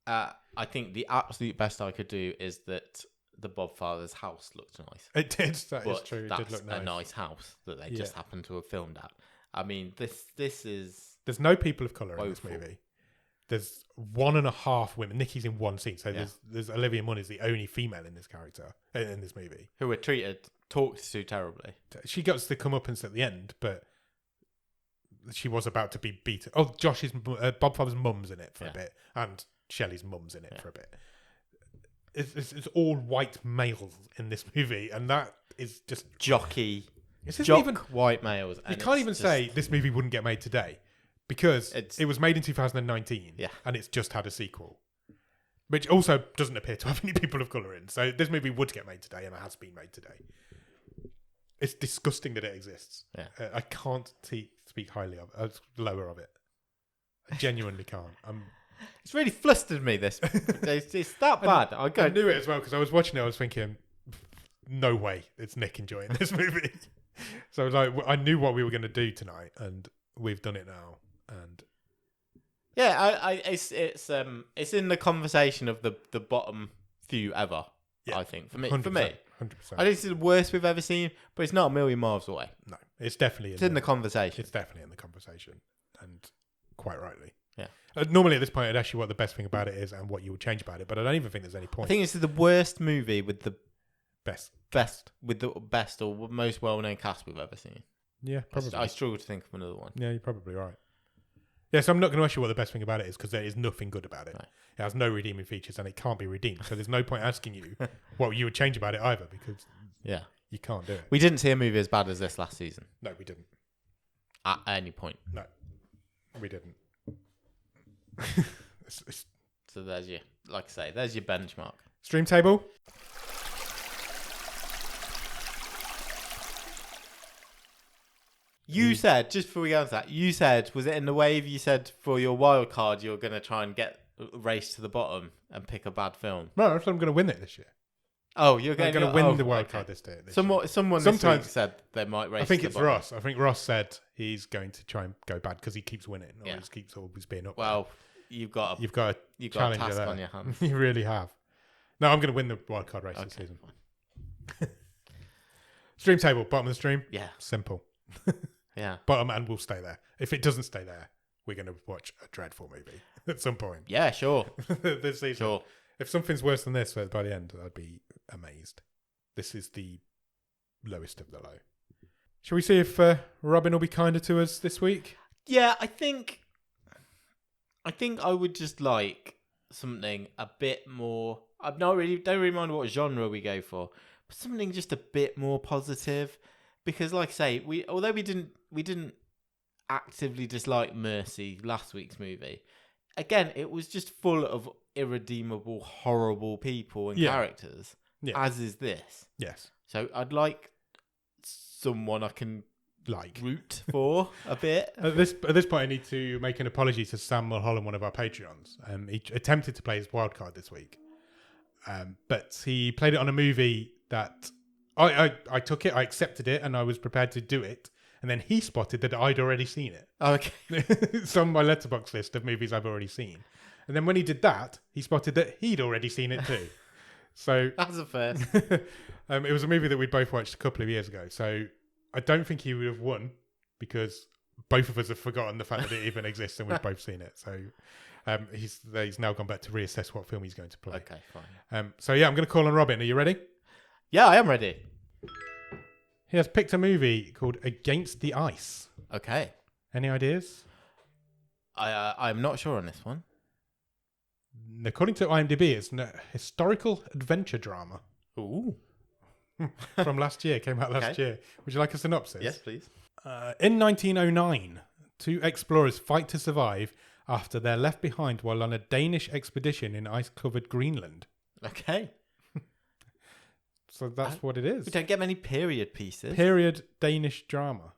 I think the absolute best I could do is that the Bobfather's house looked nice. It did. That is true. It that's did look nice. A nice house that they just happened to have filmed at. I mean, this is. There's no people of colour in this movie. there's 1.5 women. Nikki's in one scene, so Yeah. there's Olivia Munn is the only female in this character in this movie. Who were talked to terribly. She gets the comeuppance at the end, but she was about to be beaten. Oh, Bob Father's mum's in it for a bit, and Shelley's mum's in it for a bit. It's all white males in this movie, and that is just Jockey. White males. You can't even say this movie wouldn't get made today because it was made in 2019 and it's just had a sequel, which also doesn't appear to have any people of colour in. So this movie would get made today and it has been made today. It's disgusting that it exists. Yeah. I can't speak highly of it, lower of it. I genuinely can't. It's really flustered me, this. It's that bad. I knew it as well because I was watching it. I was thinking, no way, it's Nick enjoying this movie. So I was like, I knew what we were going to do tonight, and we've done it now. And yeah, it's in the conversation of the bottom few ever. Yeah, I think for me, 100%. I think it's the worst we've ever seen, but it's not a million miles away. No, it's definitely in the conversation. It's definitely in the conversation, and quite rightly. Yeah. Normally at this point, I'd ask you what the best thing about it is and what you would change about it, but I don't even think there's any point. I think this is the worst movie with the best with the best or most well-known cast we've ever seen. Yeah, probably. I struggle to think of another one. Yeah, you're probably right. Yeah, so I'm not going to ask you what the best thing about it is because there is nothing good about it. Right. It has no redeeming features and it can't be redeemed. So there's no point asking you what you would change about it either because you can't do it. We didn't see a movie as bad as this last season. No, we didn't. At any point. No, we didn't. So there's your, like I say, there's your benchmark. Stream table. You said, just before we go on to that, you said, was it in the wave you said for your wild card you're going to try and get race to the bottom and pick a bad film? No, I'm going to win it this year. Oh, you're going to win the wild card this year. Someone sometimes said they might race. I think to it's the bottom. Ross. I think Ross said he's going to try and go bad because he keeps winning. Or he keeps always being up. Well, you've got a task on your hands. You really have. No, I'm going to win the wild card race this season. Stream table, bottom of the stream. Yeah, simple. Yeah, bottom, and we'll stay there. If it doesn't stay there, we're going to watch a dreadful movie at some point. Yeah, sure. This season. Sure. If something's worse than this by the end, I'd be amazed. This is the lowest of the low. Shall we see if Robin will be kinder to us this week? Yeah, I think I would just like something a bit more. Don't really mind what genre we go for, but something just a bit more positive. Because, like I say, although we didn't actively dislike Mercy, last week's movie. Again, it was just full of irredeemable, horrible people and characters. Yeah. As is this. Yes. So I'd like someone I can root for a bit. At this point, I need to make an apology to Sam Mulholland, one of our Patreons. He attempted to play his wildcard this week, but he played it on a movie that I took it, I accepted it, and I was prepared to do it. And then he spotted that I'd already seen it. Oh, okay. It's on my letterbox list of movies I've already seen. And then when he did that, he spotted that he'd already seen it too. So that's a first. It was a movie that we both watched a couple of years ago. So I don't think he would have won because both of us have forgotten the fact that it even exists and we've both seen it. So he's now gone back to reassess what film he's going to play. Okay, fine. So yeah, I'm going to call on Robin. Are you ready? Yeah, I am ready. He has picked a movie called Against the Ice. Okay. Any ideas? I'm not sure on this one. According to IMDb, it's a historical adventure drama. Ooh. From last year, came out last year. Would you like a synopsis? Yes, please. In 1909, two explorers fight to survive after they're left behind while on a Danish expedition in ice-covered Greenland. Okay. So that's what it is. We don't get many period pieces. Period Danish drama.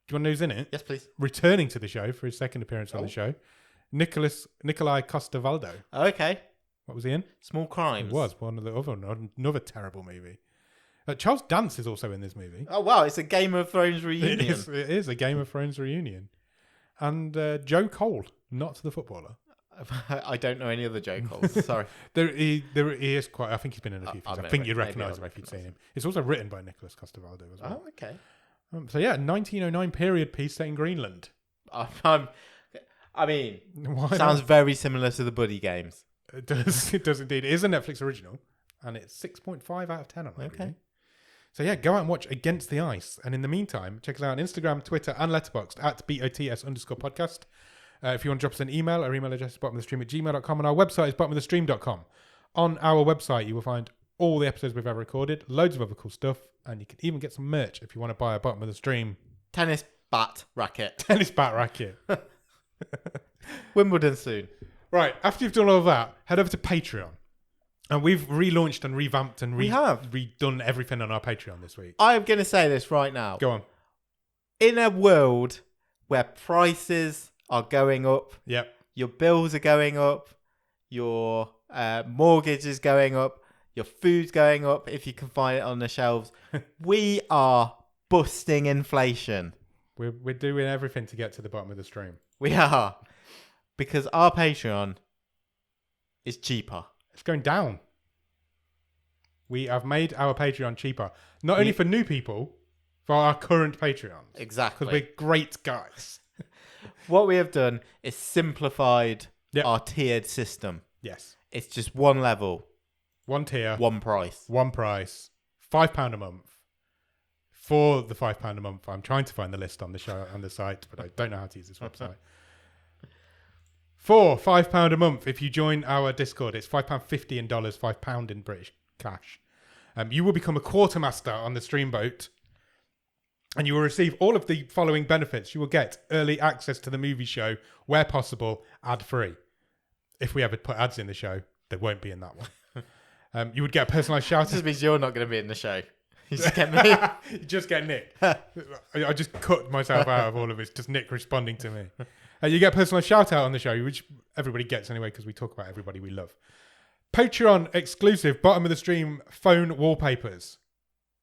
Do you want to know who's in it? Yes, please. Returning to the show for his second appearance on the show, Nikolai Coster-Waldau. Okay. What was he in? Small Crimes. It was one of the another terrible movie. Charles Dance is also in this movie. Oh wow! It's a Game of Thrones reunion. It is a Game of Thrones reunion, and Joe Cole, not the footballer. I don't know any other Joe Coles. Sorry. He is quite. I think he's been in a few things. I think you'd recognise him if you'd seen him. It's also written by Nicholas Coster-Waldau as well. Oh, okay. So yeah, 1909 period piece set in Greenland. I I mean, Why sounds not? very similar to the Buddy Games. It does. It does indeed. It is a Netflix original, and it's 6.5 out of 10 on IMDb. Okay. So yeah, go out and watch Against the Ice. And in the meantime, check us out on Instagram, Twitter, and Letterboxd at BOTS_podcast. If you want to drop us an email, our email address is bottomofthestream@gmail.com, and our website is bottomofthestream.com. On our website, you will find all the episodes we've ever recorded, loads of other cool stuff, and you can even get some merch if you want to buy a Bottom of the Stream Tennis bat racket. tennis bat racket. Wimbledon soon. Right, after you've done all of that, head over to Patreon. And we've relaunched and revamped and We have. redone everything on our Patreon this week. I'm going to say this right now. Go on. In a world where prices are going up, Yep. your bills are going up, your mortgage is going up, your food's going up if you can find it on the shelves, we are busting inflation. We're doing everything to get to the bottom of the stream. We are. Because our Patreon is cheaper. It's going down. We have made our Patreon cheaper. Not only for new people, for our current Patreons. Exactly. Because we're great guys. What we have done is simplified Yep. our tiered system. Yes. It's just one level, One tier, one price. one price, £5 a month. For the £5 a month, I'm trying to find the list on the show on the site, but I don't know how to use this website. For £5 a month, if you join our Discord, it's £5.50 in dollars, £5 in British cash. You will become a quartermaster on the stream boat, and you will receive all of the following benefits. You will get early access to the movie show, where possible, ad-free. If we ever put ads in the show, they won't be in that one. You would get a personalised shout-out. This means you're not going to be in the show. You just get me. You just get Nick. I just cut myself out of all of it. It's just Nick responding to me. You get a personalised shout out on the show, which everybody gets anyway because we talk about everybody we love. Patreon exclusive bottom of the stream phone wallpapers.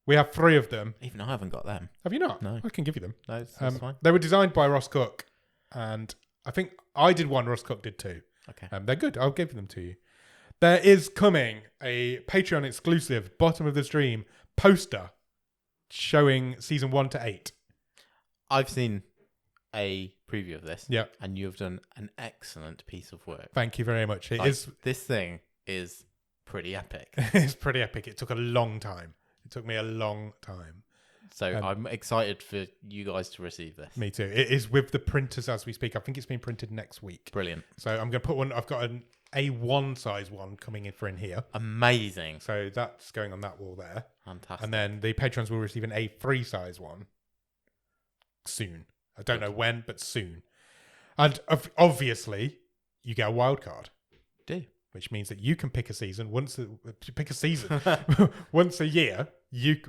We have 3 of them. Even I haven't got them. Have you not? No. I can give you them. No, that's fine. They were designed by Ross Cook, and I think I did one. Ross Cook did 2. Okay. They're good. I'll give them to you. There is coming a Patreon exclusive bottom of the stream poster showing season 1 to 8. I've seen a preview of this. Yep. And you have done an excellent piece of work. Thank you very much. It Like, is. This thing is pretty epic. It's pretty epic. It took a long time. It took me a long time. So I'm excited for you guys to receive this. Me too. It is with the printers as we speak. I think it's being printed next week. Brilliant. So I'm going to put one. I've got an A1 size one coming in for in here. Amazing. So that's going on that wall there. Fantastic. And then the patrons will receive an A3 size one soon. I don't know when, but soon. And obviously, you get a wild card. Do. Which means that you can pick a season once a year.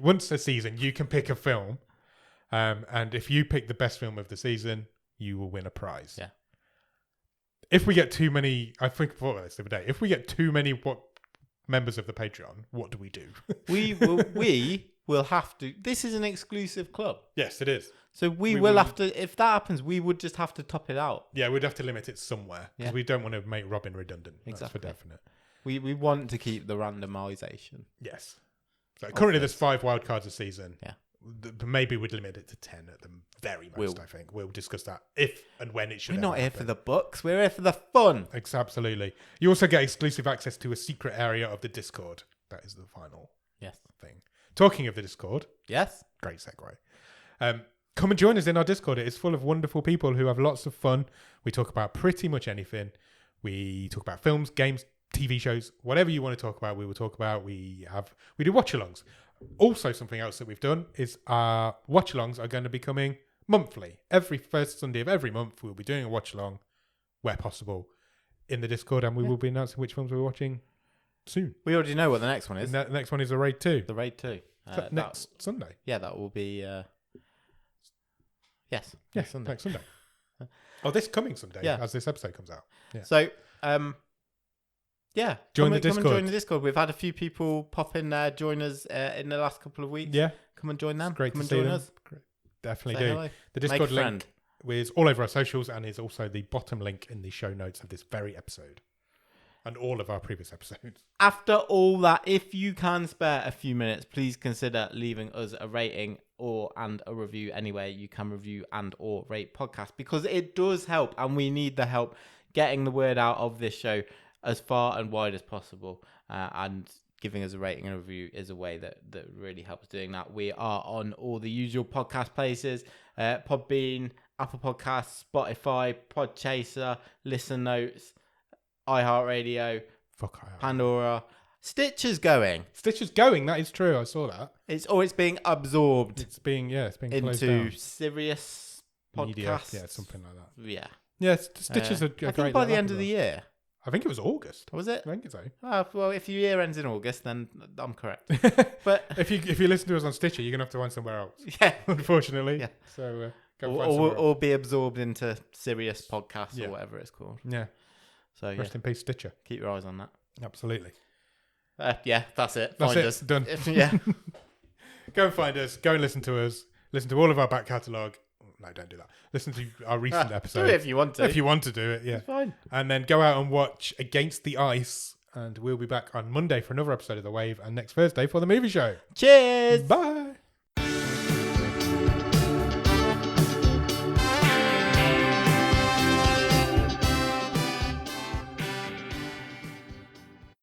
Once a season, you can pick a film, and if you pick the best film of the season, you will win a prize. Yeah. If we get too many, I think I thought about this the other day. If we get too many members of the Patreon, what do we do? We will have to. This is an exclusive club. Yes, it is. So we will have to. If that happens, we would just have to top it out. Yeah, we'd have to limit it somewhere because Yeah. we don't want to make Robin redundant. Exactly. That's for definite. We want to keep the randomisation. Yes. So currently, there's 5 wildcards a season. Yeah. Maybe we'd limit it to 10 at the very most, I think. We'll discuss that if and when it should We're ever not here happen. for the books. We're here for the fun. Absolutely. You also get exclusive access to a secret area of the Discord. That is the final Yes. thing. Talking of the Discord, Yes. great segue. Come and join us in our Discord. It is full of wonderful people who have lots of fun. We talk about pretty much anything. We talk about films, games, TV shows, whatever you want to talk about, we will talk about. We do watch-alongs. Also, something else that we've done is our watch-alongs are going to be coming monthly. Every first Sunday of every month, we'll be doing a watch-along where possible in the Discord, and we will be announcing which films we're watching soon. We already know what the next one is. And the next one is The Raid 2. The Raid 2. Next Sunday. Yeah, that will be... Yes. Yes, next Sunday. Oh, this coming Sunday, Yeah. as this episode comes out. Yeah. So, yeah. Join Come the and Discord. join the Discord. We've had a few people pop in there, join us in the last couple of weeks. Yeah. Come and join them. Great Come to and see join them. us. Definitely Say do. hello. The Make a Discord friend. link is all over our socials and is also the bottom link in the show notes of this very episode and all of our previous episodes. After all that, if you can spare a few minutes, please consider leaving us a rating and a review anywhere you can review and or rate podcasts, because it does help, and we need the help getting the word out of this show as far and wide as possible. And giving us a rating and a review is a way that really helps doing that. We are on all the usual podcast places: Podbean, Apple Podcasts, Spotify, Podchaser, Listen Notes, iHeartRadio, Pandora. Stitcher's going. Stitcher's going. That is true. I saw that. It's being absorbed. It's being closed into down. Sirius Media, Podcast. yeah, something like that. Yeah. Yeah, Stitcher's a I great. think by the end of the year. I think it was August. Was it? I think so. Well, if your year ends in August, then I'm correct. But if you listen to us on Stitcher, you're gonna have to find somewhere else. Yeah, unfortunately. Yeah. So go find somewhere else. or be absorbed into Sirius Podcast or whatever it's called. Yeah. So Rest in peace, Stitcher. Keep your eyes on that. Absolutely. Yeah, that's it. That's Find it. us. Done. Yeah. Go and find us. Go and listen to us. Listen to all of our back catalogue. No, don't do that. Listen to our recent episodes. Do it if you want to. If you want to do it, yeah. It's fine. And then go out and watch Against the Ice. And we'll be back on Monday for another episode of The Wave and next Thursday for the movie show. Cheers. Bye.